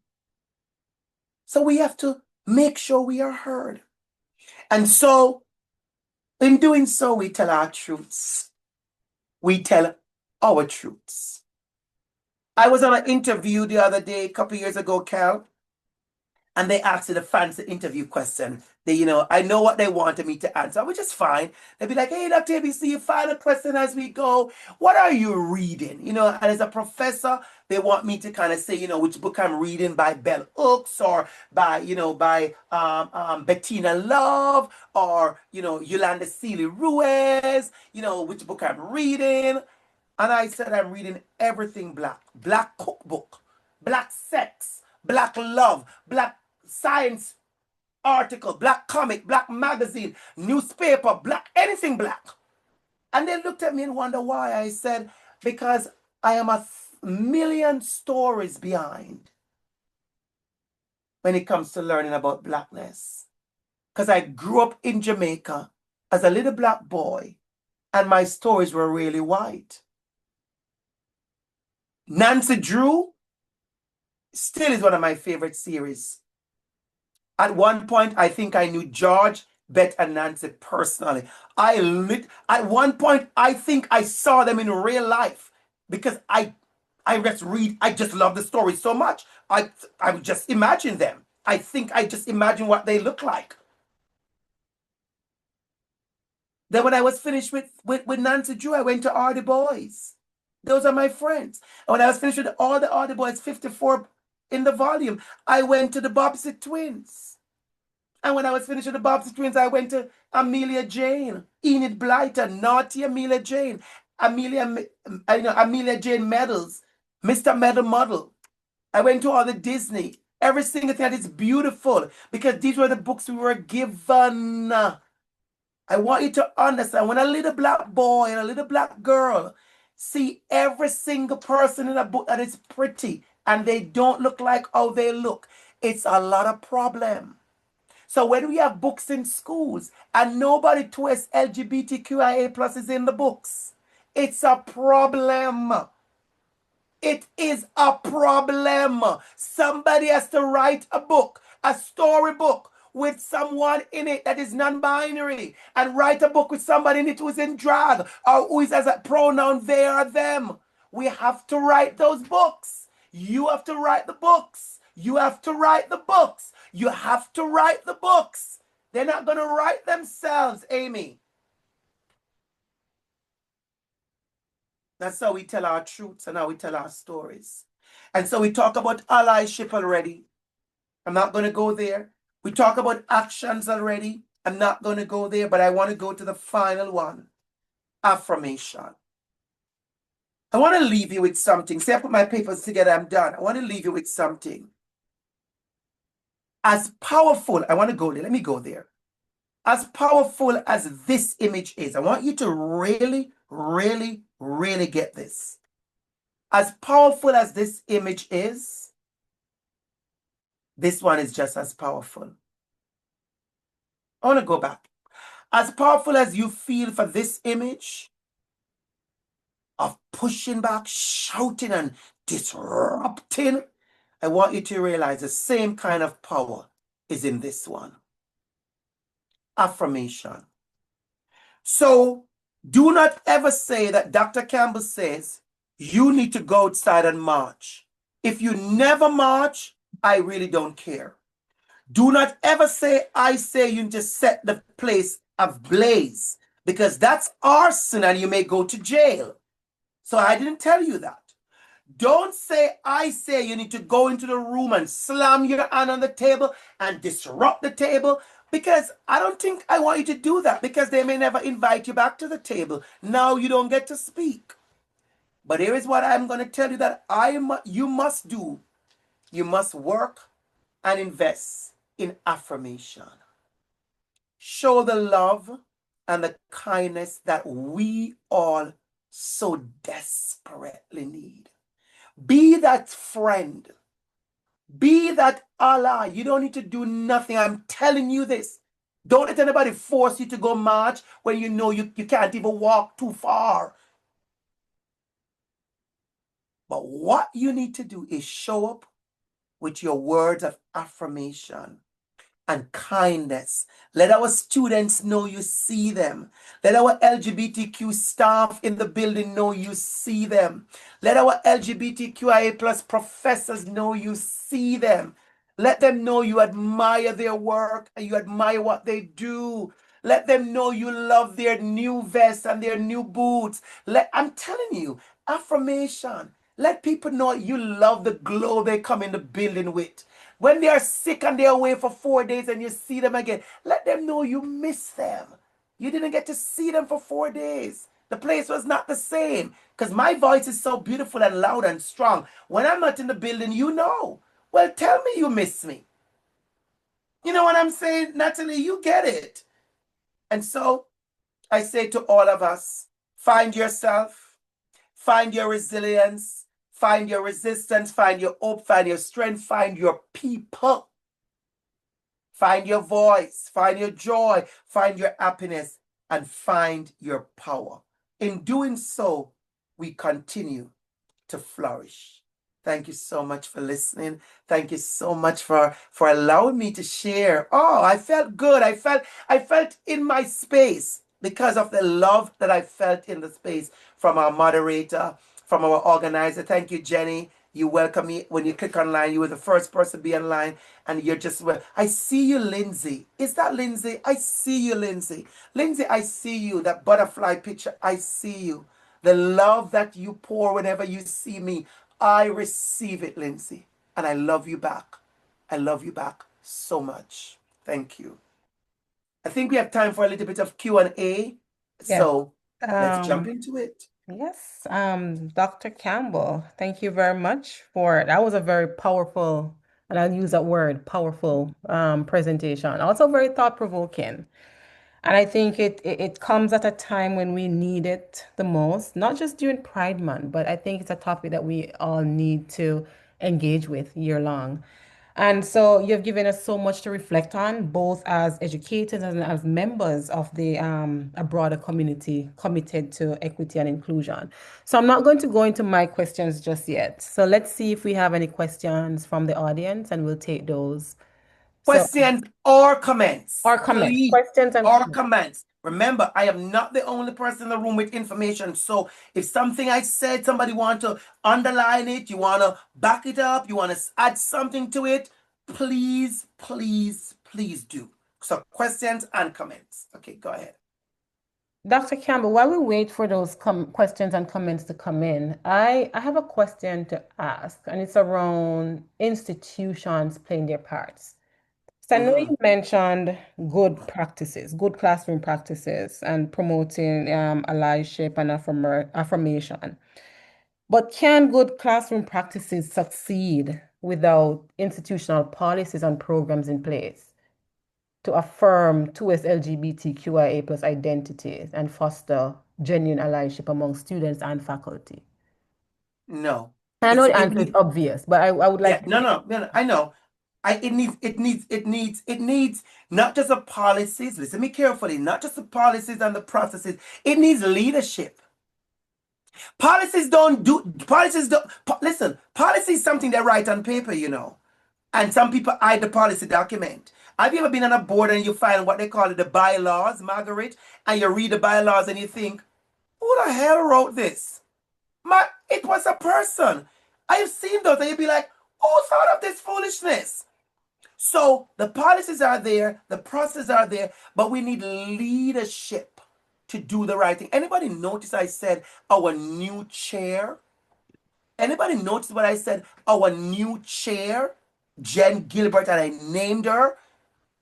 So we have to make sure we are heard. And so in doing so, we tell our truths. We tell our truths. I was on an interview the other day, a couple years ago, Cal, and they asked it a fancy interview question. I know what they wanted me to answer, which is fine. They'd be like, hey, Dr. ABC, final question as we go. What are you reading? And as a professor, they want me to kind of say, which book I'm reading by Bell Hooks or by Bettina Love or, Yolanda Seeley Ruiz, which book I'm reading. And I said, I'm reading everything black. Black cookbook, black sex, black love, black science article, black comic, black magazine, newspaper, black, anything black. And they looked at me and wondered why. I said, because I am a million stories behind when it comes to learning about blackness. Because I grew up in Jamaica as a little black boy, and my stories were really white. Nancy Drew still is one of my favorite series. At one point, I think I knew George, Beth, and Nancy personally. At one point, I think I saw them in real life because I just love the story so much. I would just imagine them. I think I just imagine what they look like. Then when I was finished with Nancy Drew, I went to All the Boys. Those are my friends. And when I was finished with all the Boys, 54 in the volume, I went to the Bobbsey Twins. And when I was finished with the Bobbsey Twins, I went to Amelia Jane, Enid Blyton, Naughty Amelia Jane, Amelia Jane Medals, Mr. Medal Model. I went to all the Disney. Every single thing that is beautiful because these were the books we were given. I want you to understand when a little black boy and a little black girl see every single person in a book that is pretty and they don't look like how they look, it's a lot of problem. So when we have books in schools and nobody twists LGBTQIA plus is in the books, it's a problem. It is a problem. Somebody has to write a book, a storybook with someone in it that is non-binary and write a book with somebody in it who's in drag or who is as a pronoun they or them. We have to write those books. You have to write the books. You have to write the books. You have to write the books. They're not going to write themselves, Amy. That's how we tell our truths and how we tell our stories. And so we talk about allyship already. I'm not going to go there. We talk about actions already. I'm not going to go there, but I want to go to the final one, affirmation. I want to leave you with something. Say I put my papers together, I'm done. I want to leave you with something. As powerful, I want to go there. Let me go there. As powerful as this image is, I want you to really, really, really get this. As powerful as this image is, This one is just as powerful. I want to go back. As powerful as you feel for this image of pushing back, shouting, and disrupting, I want you to realize the same kind of power is in this one. Affirmation. So do not ever say that Dr. Campbell says you need to go outside and march. If you never march, I really don't care. Do not ever say I say you need to set the place ablaze, because that's arson and you may go to jail. So I didn't tell you that. Don't say I say you need to go into the room and slam your hand on the table and disrupt the table, because I don't think I want you to do that, because they may never invite you back to the table. Now you don't get to speak. But here is what I'm going to tell you that you must do. You must work and invest in affirmation. Show the love and the kindness that we all so desperately need. Be that friend. Be that ally. You don't need to do nothing. I'm telling you this. Don't let anybody force you to go march when you know you can't even walk too far. But what you need to do is show up with your words of affirmation and kindness. Let our students know you see them. Let our LGBTQ staff in the building know you see them. Let our LGBTQIA plus professors know you see them. Let them know you admire their work and you admire what they do. Let them know you love their new vests and their new boots. I'm telling you, affirmation. Let people know you love the glow they come in the building with. When they are sick and they're away for 4 days and you see them again, let them know you miss them. You didn't get to see them for 4 days. The place was not the same, because my voice is so beautiful and loud and strong. When I'm not in the building, you know. Well, tell me you miss me. You know what I'm saying? Natalie, you get it. And so I say to all of us, find yourself, find your resilience, find your resistance, find your hope, find your strength, find your people. Find your voice, find your joy, find your happiness, and find your power. In doing so, we continue to flourish. Thank you so much for listening. Thank you so much for allowing me to share. Oh, I felt good. I felt in my space because of the love that I felt in the space from our moderator, from our organizer. Thank you, Jenny. You welcome me when you click online. You were the first person to be online, and you're just well. I see you, Lindsay. Is that Lindsay? I see you, Lindsay. Lindsay, I see you. That butterfly picture, I see you. The love that you pour whenever you see me, I receive it, Lindsay. And I love you back. I love you back so much. Thank you. I think we have time for a little bit of Q&A. Yes. So let's jump Um, into it. yes, Dr. Campbell, thank you very much for that was a very powerful, and I'll use that word, powerful presentation. Also very thought-provoking. And I think it comes at a time when we need it the most, not just during Pride Month, but I think it's a topic that we all need to engage with year long. And so you've given us so much to reflect on, both as educators and as members of the a broader community committed to equity and inclusion. So I'm not going to go into my questions just yet. So let's see if we have any questions from the audience, and we'll take those. So, Questions or comments, or comments, please, questions and or comments. comments. Remember, I am not the only person in the room with information. So if something I said, somebody want to underline it, you want to back it up, you want to add something to it, please, please, please do. So questions and comments. Okay, go ahead. Dr. Campbell, while we wait for those questions and comments to come in, I have a question to ask, and it's around institutions playing their parts. So I know Mm-hmm. you mentioned good practices, good classroom practices, and promoting allyship and affirmation. But can good classroom practices succeed without institutional policies and programs in place to affirm towards LGBTQIA plus identities and foster genuine allyship among students and faculty? No, I know it's the it answer is need. obvious, but I would Yeah, like to no, hear. no, no, no, I know. It needs not just the policies, listen to me carefully, not just the policies and the processes, it needs leadership. Policies don't do, policies don't, listen, policy is something they write on paper, and some people hide the policy document. Have you ever been on a board and you find what they call it, the bylaws, Margaret, and you read the bylaws and you think, who the hell wrote this? It was a person. I have seen those and you'd be like, who thought of this foolishness? So the policies are there, the processes are there, but we need leadership to do the right thing. Anybody notice I said our new chair? Anybody notice what I said? Our new chair, Jen Gilbert, and I named her,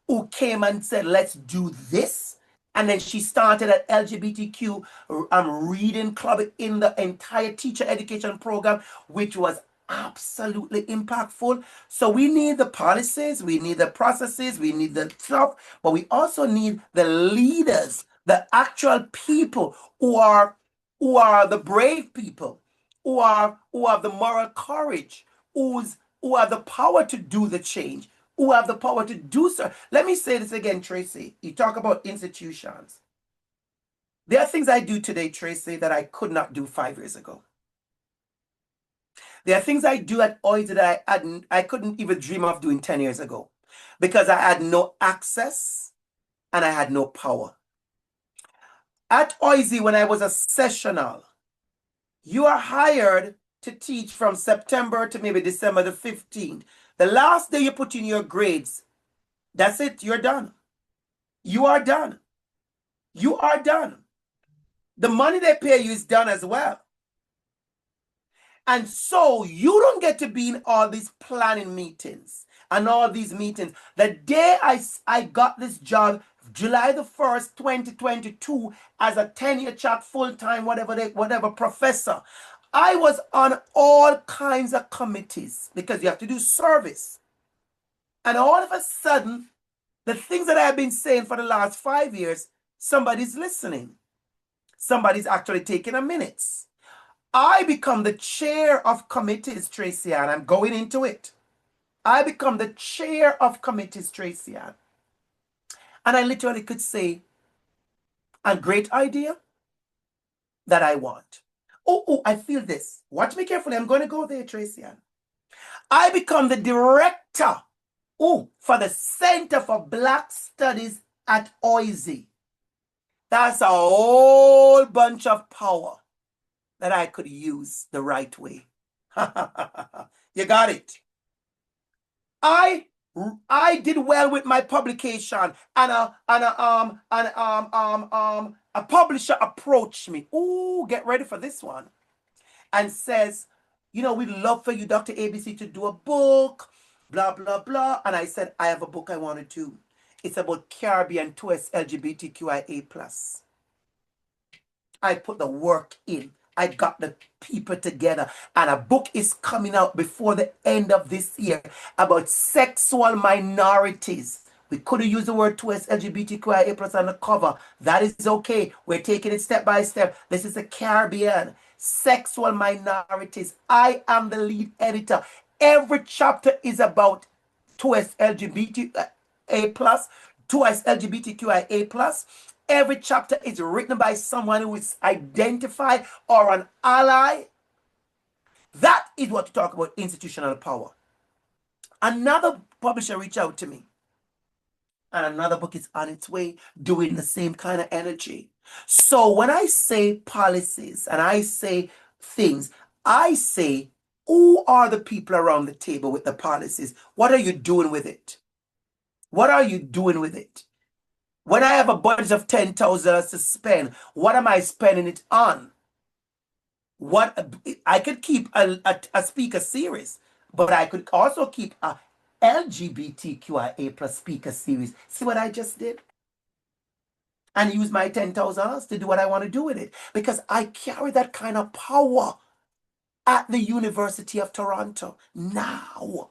who came and said, let's do this. And then she started an LGBTQ reading club in the entire teacher education program, which was absolutely impactful. So we need the policies, we need the processes, we need the stuff, but we also need the leaders, the actual people who are the brave people, who have the moral courage, who have the power to do the change, who have the power to do so. Let me say this again, Tracy. You talk about institutions. There are things I do today, Tracy, that I could not do 5 years ago. There are things I do at OISD that I couldn't even dream of doing 10 years ago because I had no access and I had no power. At OISD, when I was a sessional, you are hired to teach from September to maybe December the 15th. The last day you put in your grades, that's it, you're done. You are done. You are done. The money they pay you is done as well. And so you don't get to be in all these planning meetings and all these meetings. The day I got this job, July the 1st, 2022, as a tenure track full-time, whatever professor, I was on all kinds of committees because you have to do service. And all of a sudden, the things that I've been saying for the last 5 years, somebody's listening. Somebody's actually taking a minutes. I become the chair of committees, Tracy Ann. I'm going into it. I become the chair of committees, Tracy Ann. And I literally could say, a great idea that I want. Oh, I feel this. Watch me carefully. I'm going to go there, Tracy Ann. I become the director, for the Center for Black Studies at OISD. That's a whole bunch of power that I could use the right way. You got it. I did well with my publication, and a publisher approached me. Oh, get ready for this one, and says, we'd love for you, Dr. ABC, to do a book, blah blah blah. And I said, I have a book I want to do. It's about Caribbean tourists, LGBTQIA+. I put the work in. I got the people together, and a book is coming out before the end of this year about sexual minorities. We could have used the word towards LGBTQIA+ on the cover. That is okay. We're taking it step by step. This is the Caribbean. Sexual minorities. I am the lead editor. Every chapter is about towards LGBTQIA+, towards LGBTQIA+. Every chapter is written by someone who is identified or an ally. That is what you talk about institutional power. Another publisher reached out to me, and another book is on its way, doing the same kind of energy. So when I say policies and I say things, I say, who are the people around the table with the policies? What are you doing with it? What are you doing with it? When I have a budget of $10,000 to spend, what am I spending it on? What I could keep a speaker series, but I could also keep a LGBTQIA+ speaker series. See what I just did? And use my $10,000 to do what I want to do with it, because I carry that kind of power at the University of Toronto now.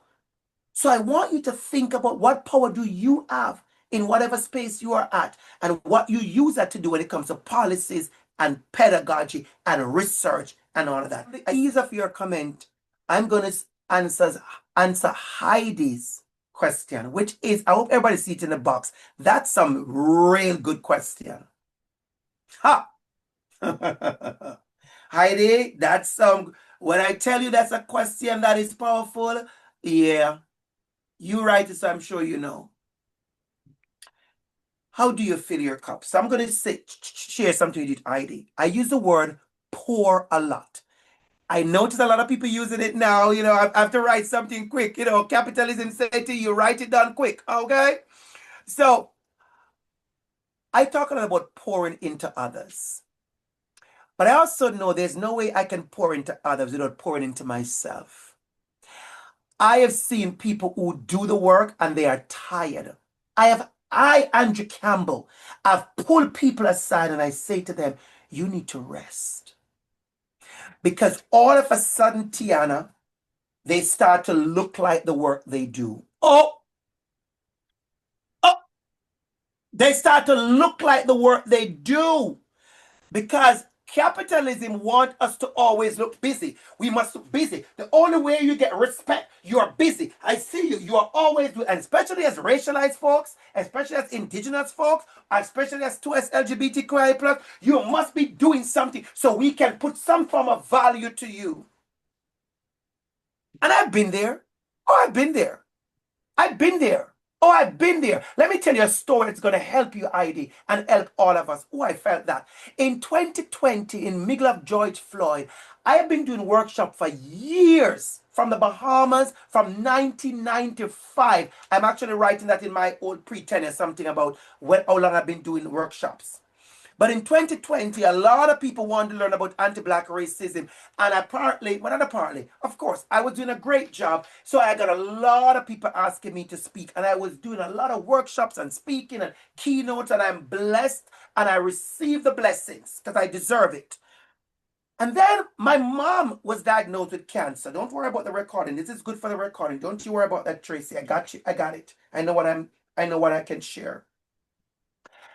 So I want you to think about, what power do you have in whatever space you are at, and what you use that to do when it comes to policies and pedagogy and research and all of that. The ease of your comment, I'm going to answer Heidi's question, which is, I hope everybody sees it in the box. That's some real good question. Ha! Heidi, that's some, when I tell you that's a question that is powerful, yeah, you write it, so I'm sure you know. How do you fill your cup? So I'm going to share something with you, Heidi. I use the word pour a lot. I notice a lot of people using it now. You know, I have to write something quick. You know, capitalism said to you, write it down quick. Okay? So I talk a lot about pouring into others. But I also know there's no way I can pour into others without pouring into myself. I have seen people who do the work and they are tired. Andrew Campbell, I've pulled people aside and I say to them, you need to rest. Because all of a sudden, Tiana, they start to look like the work they do. Oh, they start to look like the work they do. Because capitalism wants us to always look busy. We must look busy. The only way you get respect, you are busy. I see you. You are always doing, and especially as racialized folks, especially as indigenous folks, especially as 2S LGBTQI+, you must be doing something so we can put some form of value to you. And I've been there. Oh, I've been there. I've been there. Oh, I've been there. Let me tell you a story that's going to help you, Heidi, and help all of us. Oh, I felt that. In 2020, in middle of George Floyd, I have been doing workshop for years from the Bahamas from 1995. I'm actually writing that in my old pre-tenure, something about how long I've been doing workshops. But in 2020, a lot of people wanted to learn about anti-Black racism. And apparently, well, not apparently, of course, I was doing a great job. So I got a lot of people asking me to speak. And I was doing a lot of workshops and speaking and keynotes. And I'm blessed. And I received the blessings because I deserve it. And then my mom was diagnosed with cancer. Don't worry about the recording. This is good for the recording. Don't you worry about that, Tracy. I got you. I got it. I know what I can share.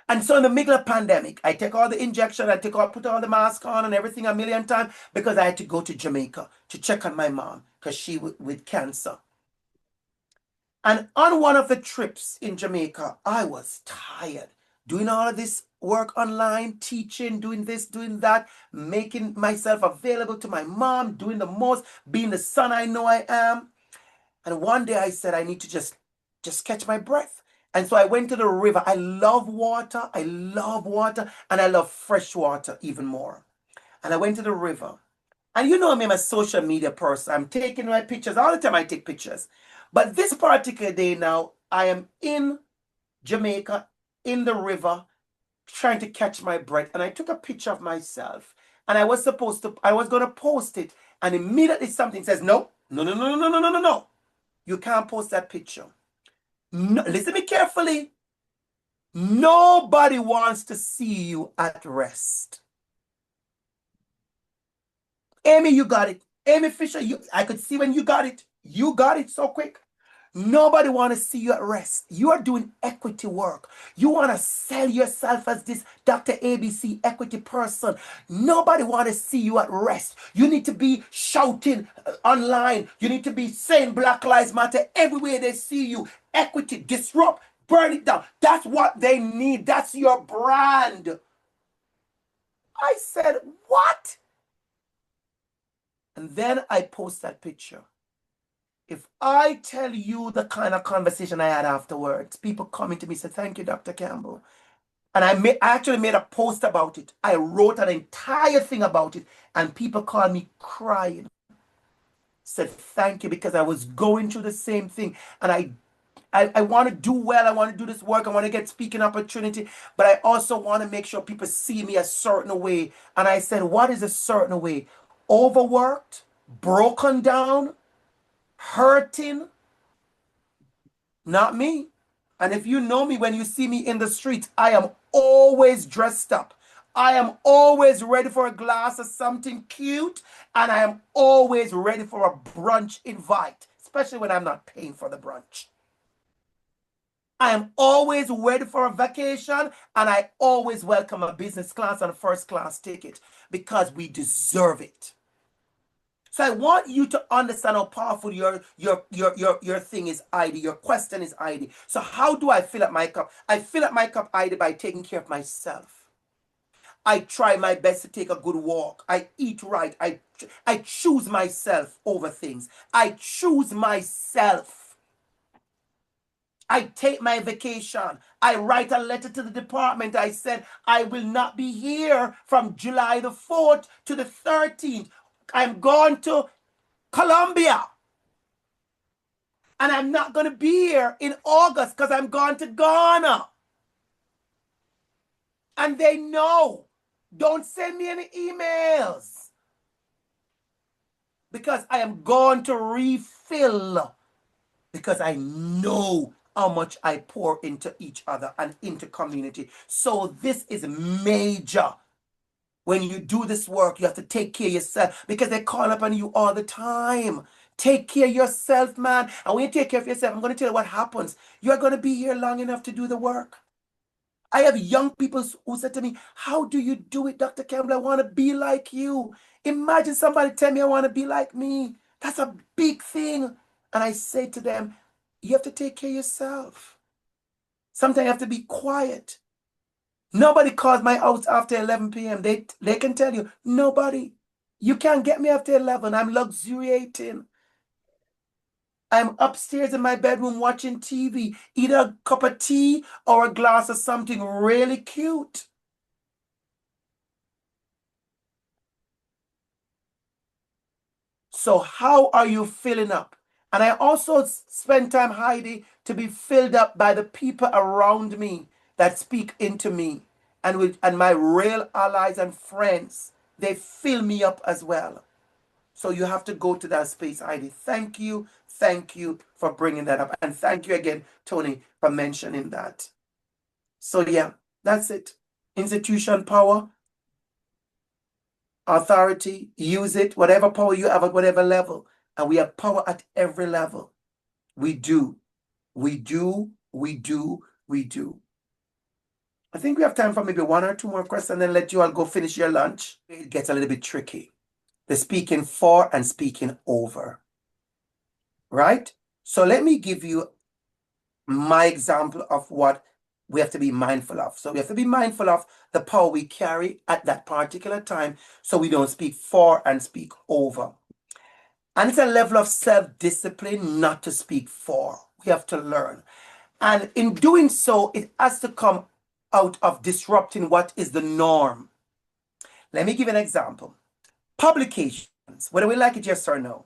And so in the middle of pandemic, I take all the injection, put all the mask on and everything a million times because I had to go to Jamaica to check on my mom because she with cancer. And on one of the trips in Jamaica, I was tired doing all of this work online, teaching, doing this, doing that, making myself available to my mom, doing the most, being the son I know I am. And one day I said, I need to just catch my breath. And so I went to the river. I love water. And I love fresh water even more. And I went to the river. And you know me, I'm a social media person. I'm taking my pictures. All the time I take pictures. But this particular day now, I am in Jamaica, in the river, trying to catch my breath. And I took a picture of myself. And I was going to post it. And immediately something says, no. You can't post that picture. No, listen to me carefully. Nobody wants to see you at rest. Amy, you got it. Amy Fisher, I could see when you got it. You got it so quick. Nobody want to see you at rest. You are doing equity work. You want to sell yourself as this Dr. ABC equity person. Nobody want to see you at rest. You need to be shouting online. You need to be saying Black Lives Matter everywhere they see you. Equity, disrupt, burn it down. That's what they need. That's your brand. I said, what? And then I post that picture. If I tell you the kind of conversation I had afterwards, people coming to me said, thank you, Dr. Campbell. And I actually made a post about it. I wrote an entire thing about it. And people called me crying. Said, thank you, because I was going through the same thing. And I want to do well. I want to do this work. I want to get speaking opportunity. But I also want to make sure people see me a certain way. And I said, what is a certain way? Overworked, broken down, hurting? Not me. And if you know me, when you see me in the streets, I am always dressed up. I am always ready for a glass of something cute. And I am always ready for a brunch invite, especially when I'm not paying for the brunch. I am always ready for a vacation. And I always welcome a business class and a first class ticket because we deserve it. So I want you to understand how powerful your thing is, Heidi. Your question is, Heidi. So how do I fill up my cup? I fill up my cup, Heidi, by taking care of myself. I try my best to take a good walk. I eat right. I choose myself over things. I choose myself. I take my vacation. I write a letter to the department. I said, I will not be here from July the 4th to the 13th. I'm going to Colombia. And I'm not going to be here in August because I'm going to Ghana. And they know. Don't send me any emails. Because I am going to refill. Because I know how much I pour into each other and into community. So this is major. When you do this work, you have to take care of yourself because they call upon you all the time. Take care of yourself, man. And when you take care of yourself, I'm going to tell you what happens. You're going to be here long enough to do the work. I have young people who said to me, how do you do it, Dr. Campbell? I want to be like you. Imagine somebody tell me I want to be like me. That's a big thing. And I say to them, you have to take care of yourself. Sometimes you have to be quiet. Nobody calls my house after 11 p.m. They can tell you, nobody. You can't get me after 11. I'm luxuriating. I'm upstairs in my bedroom watching TV, either a cup of tea or a glass of something really cute. So how are you filling up? And I also spend time, Heidi, to be filled up by the people around me that speak into me. And my real allies and friends, they fill me up as well. So you have to go to that space, Heidi. Thank you for bringing that up. And thank you again, Tony, for mentioning that. So yeah, that's it. Institution power, authority, use it, whatever power you have at whatever level. And we have power at every level. We do. We do. We do. We do. I think we have time for maybe one or two more questions and then let you all go finish your lunch. It gets a little bit tricky. The speaking for and speaking over. Right? So let me give you my example of what we have to be mindful of. So we have to be mindful of the power we carry at that particular time so we don't speak for and speak over. And it's a level of self-discipline not to speak for. We have to learn. And in doing so, it has to come out of disrupting what is the norm. Let me give an example. Publications, whether we like it, yes or no.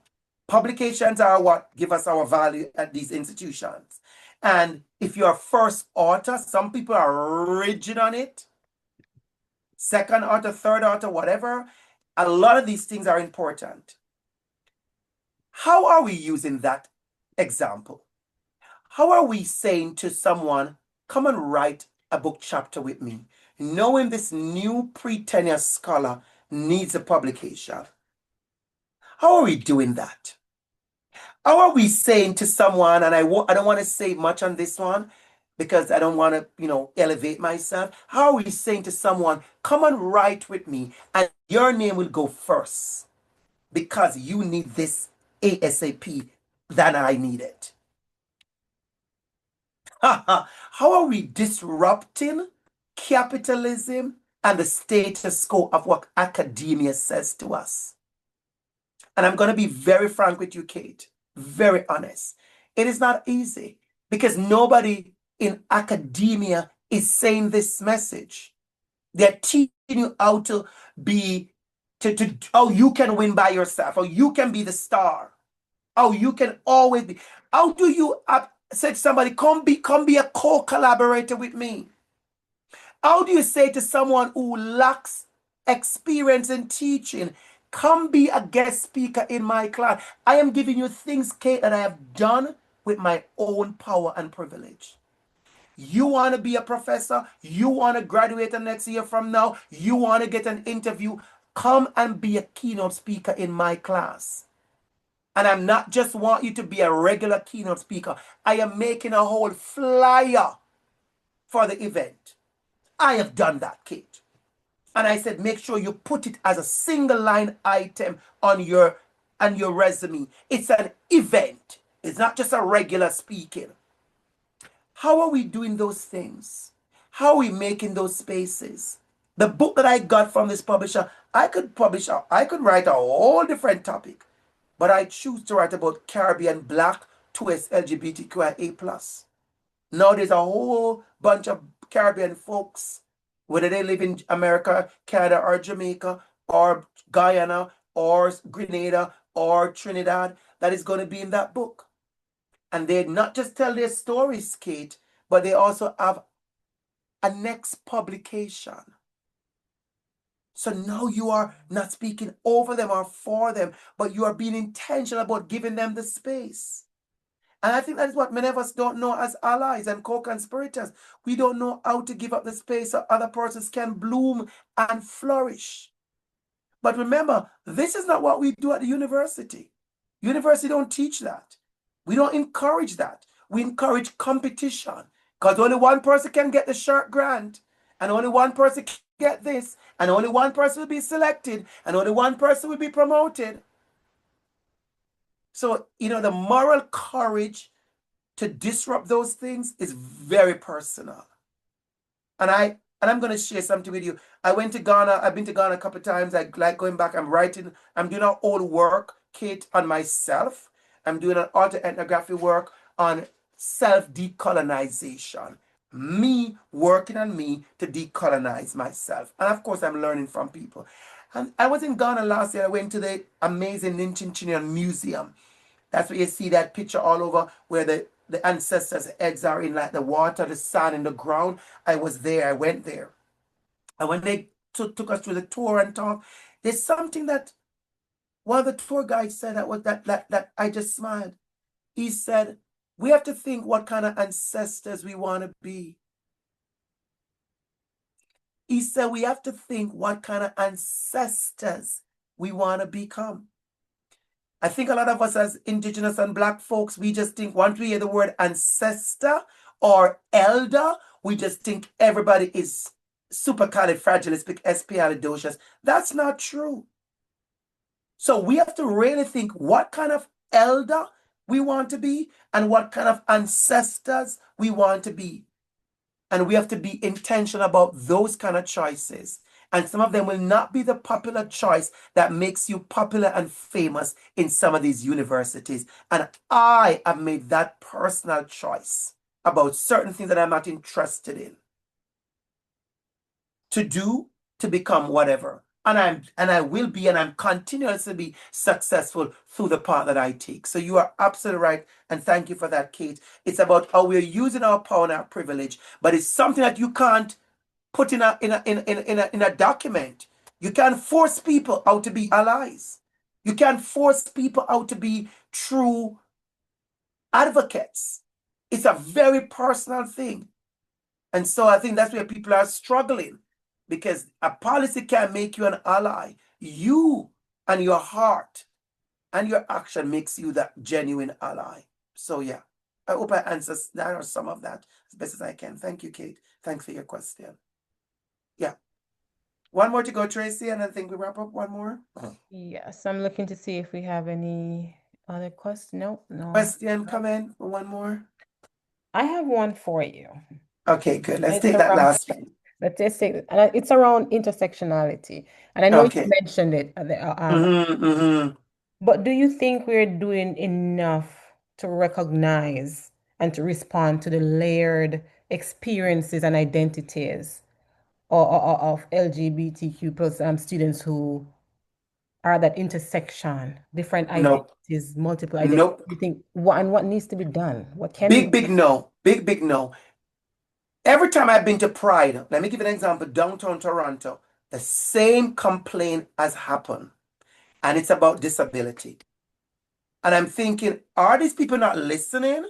Publications are what give us our value at these institutions. And if you're a first author, some people are rigid on it. Second author, third author, whatever. A lot of these things are important. How are we using that example? How are we saying to someone, come and write a book chapter with me, knowing this new pre-tenure scholar needs a publication? How are we doing that? How are we saying to someone, and I don't want to say much on this one because I don't want to, elevate myself. How are we saying to someone, come and write with me and your name will go first because you need this ASAP than I need it? How are we disrupting capitalism and the status quo of what academia says to us? And I'm going to be very frank with you, Kate, very honest. It is not easy because nobody in academia is saying this message. They're teaching you how to be, how you can win by yourself, how you can be the star, how you can always be. How do you say to somebody, come be a co-collaborator with me? How do you say to someone who lacks experience in teaching, come be a guest speaker in my class? I am giving you things, Kate, that I have done with my own power and privilege. You want to be a professor? You want to graduate the next year from now? You want to get an interview? Come and be a keynote speaker in my class. And I'm not just want you to be a regular keynote speaker. I am making a whole flyer for the event. I have done that, Kate. And I said, make sure you put it as a single line item on your and your resume. It's an event. It's not just a regular speaking. How are we doing those things? How are we making those spaces? The book that I got from this publisher, I could write a whole different topic, but I choose to write about Caribbean Black 2S LGBTQIA+. Now there's a whole bunch of Caribbean folks, whether they live in America, Canada, or Jamaica, or Guyana, or Grenada, or Trinidad, that is going to be in that book. And they not just tell their stories, Kate, but they also have a next publication. So now you are not speaking over them or for them, but you are being intentional about giving them the space. And I think that is what many of us don't know as allies and co-conspirators. We don't know how to give up the space so other persons can bloom and flourish. But remember, this is not what we do at the university. University don't teach that. We don't encourage that. We encourage competition because only one person can get the shirt grant, and only one person can get this, and only one person will be selected, and only one person will be promoted. So, the moral courage to disrupt those things is very personal. And I'm going to share something with you. I went to Ghana. I've been to Ghana a couple of times. I like going back. I'm doing our own work, Kate, on myself. I'm doing an autoethnography work on self-decolonization. Me working on me to decolonize myself. And of course, I'm learning from people. And I was in Ghana last year. I went to the amazing Ninchinchinyan Museum. That's where you see that picture all over where the ancestors' eggs are in like the water, the sand, and the ground. I was there. I went there. And when they took us through the tour and talk, there's something that one of the tour guides said that I just smiled. He said, we have to think what kind of ancestors we want to be. He said, we have to think what kind of ancestors we want to become. I think a lot of us as Indigenous and Black folks, we just think once we hear the word ancestor or elder, we just think everybody is supercalifragilisticexpialidocious. That's not true. So we have to really think what kind of elder we want to be and what kind of ancestors we want to be. And we have to be intentional about those kind of choices. And some of them will not be the popular choice that makes you popular and famous in some of these universities. And I have made that personal choice about certain things that I'm not interested in to do, to become whatever. And I will be, and I'm continuously be successful through the path that I take. So you are absolutely right. And thank you for that, Kate. It's about how we're using our power and our privilege, but it's something that you can't put in a document. You can't force people out to be allies. You can't force people out to be true advocates. It's a very personal thing. And so I think that's where people are struggling, because a policy can make you an ally. You and your heart and your action makes you that genuine ally. So yeah, I hope I answered that or some of that as best as I can. Thank you, Kate. Thanks for your question. Yeah. One more to go, Tracy, and I think we wrap up. One more. Yes, I'm looking to see if we have any other question. No, no. Question, comment for one more. I have one for you. Okay, good. Let's It's take that around, last one. let's just say, and it's around intersectionality. And I know you Okay. mentioned it, Mm-hmm. but do you think we're doing enough to recognize and to respond to the layered experiences and identities of LGBTQ plus students who are that intersection, different Nope. identities, multiple identities? Nope. You think what needs to be done? What can be? Big no. Big no. Every time I've been to Pride, let me give you an example, downtown Toronto, the same complaint has happened, and it's about disability. And I'm thinking, are these people not listening?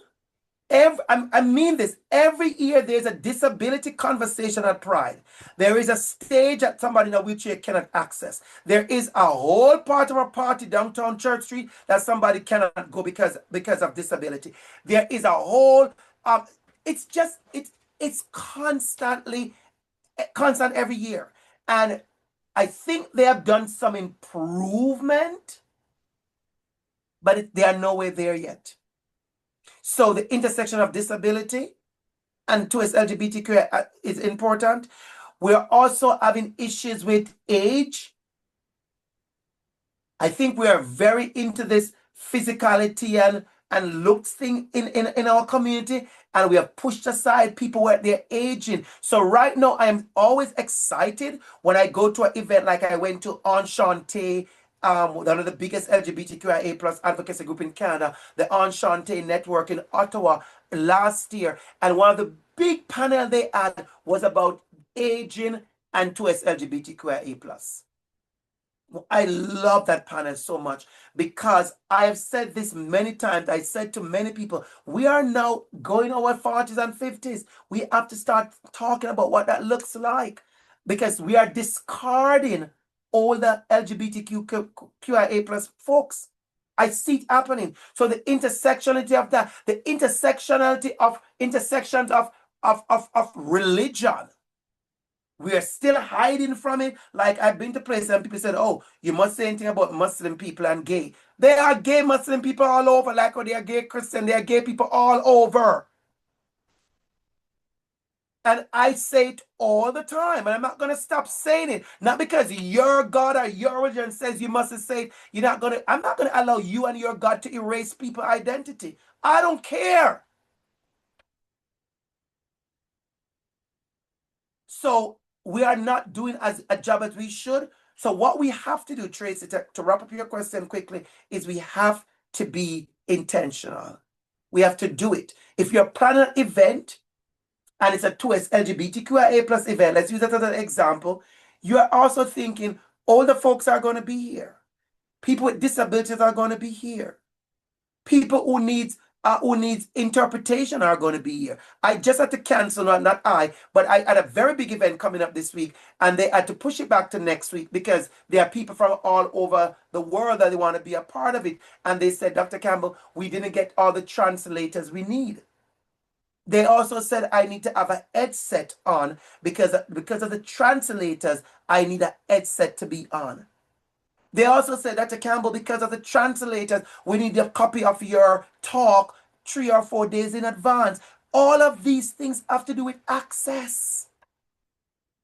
I mean this, every year there's a disability conversation at Pride. There is a stage that somebody in a wheelchair cannot access. There is a whole part of a party downtown Church Street that somebody cannot go because of disability. There is a whole, it's constantly, constant every year. And I think they have done some improvement, but they are nowhere there yet. So the intersection of disability and towards LGBTQ is important. We're also having issues with age. I think we are very into this physicality and looks thing in our community, and we have pushed aside people where they're aging. So right now, I am always excited when I go to an event like I went to Enchante, one of the biggest LGBTQIA plus advocacy group in Canada, the Enchante Network in Ottawa last year. And one of the big panel they had was about aging and towards LGBTQIA plus. I love that panel so much because I have said this many times. I said to many people, we are now going our 40s and 50s. We have to start talking about what that looks like because we are discarding all the LGBTQIA plus folks. I see it happening. So the intersectionality of that, the intersectionality of intersections of religion, we are still hiding from it. Like I've been to places and people said, oh, you must say anything about Muslim people and gay. There are gay Muslim people all over, like oh, they are gay Christian, there are gay people all over. And I say it all the time, and I'm not going to stop saying it. Not because your God or your religion says you mustn't say it. I'm not going to allow you and your God to erase people's identity. I don't care. So we are not doing as a job as we should. So what we have to do, Tracy, to wrap up your question quickly, is we have to be intentional. We have to do it. If you're planning an event and it's a towards LGBTQIA plus event, let's use that as an example, you are also thinking older folks are going to be here. People with disabilities are going to be here. People who needs interpretation are going to be here. I just had to cancel, not I, but I had a very big event coming up this week, and they had to push it back to next week because there are people from all over the world that they want to be a part of it. And they said, Dr. Campbell, we didn't get all the translators we need. They also said I need to have a headset on because of the translators, I need a headset to be on. They also said, Dr. Campbell, because of the translators, we need a copy of your talk 3 or 4 days in advance. All of these things have to do with access.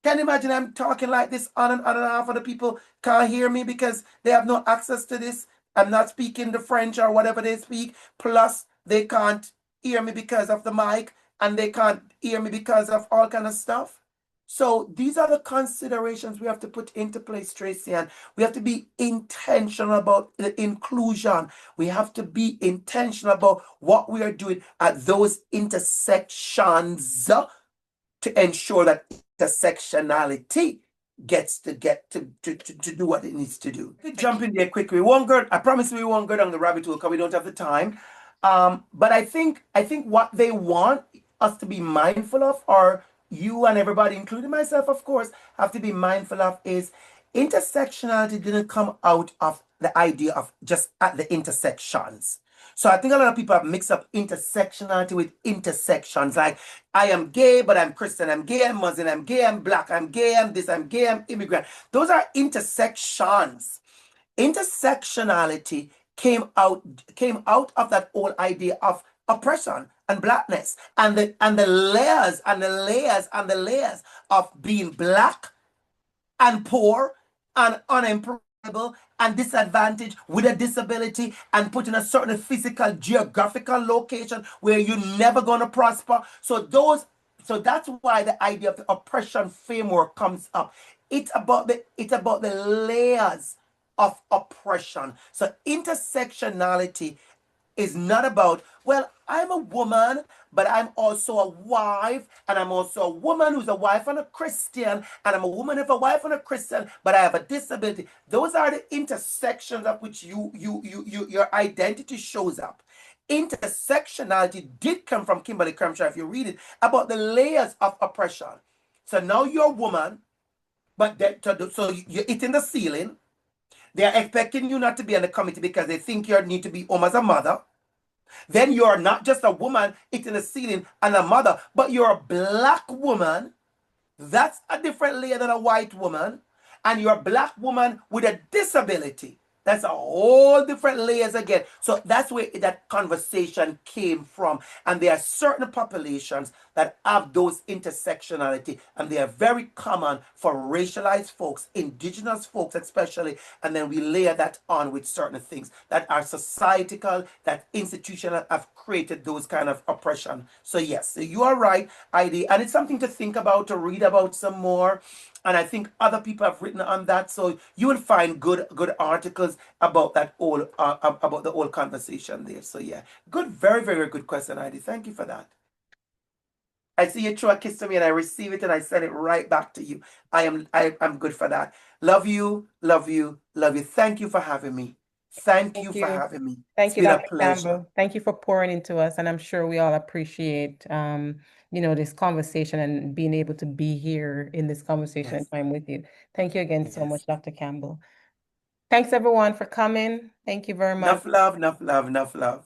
Can you imagine I'm talking like this on and off, and the people can't hear me because they have no access to this? I'm not speaking the French or whatever they speak. Plus, they can't hear me because of the mic, and they can't hear me because of all kind of stuff. So these are the considerations we have to put into place, Tracy, and we have to be intentional about the inclusion. We have to be intentional about what we are doing at those intersections to ensure that intersectionality gets to do what it needs to do. Jump in there quickly. I promise we won't go down the rabbit hole because we don't have the time. But I think what they want us to be mindful of, or you and everybody, including myself, of course, have to be mindful of, is intersectionality didn't come out of the idea of just at the intersections. So I think a lot of people have mixed up intersectionality with intersections. Like, I am gay, but I'm Christian. I'm gay, I'm Muslim. I'm gay, I'm black. I'm gay, I'm this. I'm gay, I'm immigrant. Those are intersections. Intersectionality came out of that whole idea of oppression and blackness and the layers and the layers and the layers of being black and poor and unemployable and disadvantaged with a disability and put in a certain physical geographical location where you're never going to prosper. So that's why the idea of the oppression framework comes up. It's about the layers of oppression. So intersectionality is not about, well, I'm a woman, but I'm also a wife, and I'm also a woman who's a wife and a Christian, and I'm a woman who's a wife and a Christian, but I have a disability. Those are the intersections of which your identity shows up. Intersectionality did come from Kimberly Crenshaw, if you read it, about the layers of oppression. So now you're a woman, but so you're hitting the ceiling. They're expecting you not to be on the committee because they think you need to be home as a mother. Then you're not just a woman hitting the ceiling and a mother, but you're a black woman. That's a different layer than a white woman. And you're a black woman with a disability. That's a whole different layers again. So that's where that conversation came from. And there are certain populations that have those intersectionality, and they are very common for racialized folks, indigenous folks especially. And then we layer that on with certain things that are societal, that institutional, have created those kind of oppression. So yes, you are right, ID, and it's something to think about, to read about some more. And I think other people have written on that, so you will find good articles about that whole about the whole conversation there. So yeah, good, very good question, Heidi. Thank you for that. I see you throw a kiss to me and I receive it and I send it right back to you. I'm good for that. Love you, love you, love you. Thank you for having me. Thank Thank you for you. having me. It's Thank you, been a Dr. pleasure. Campbell. Thank you for pouring into us. And I'm sure we all appreciate, this conversation and being able to be here in this conversation Yes, and time with you. Thank you again so yes. much, Dr. Campbell. Thanks everyone for coming. Thank you very much. Enough love, enough love, enough love.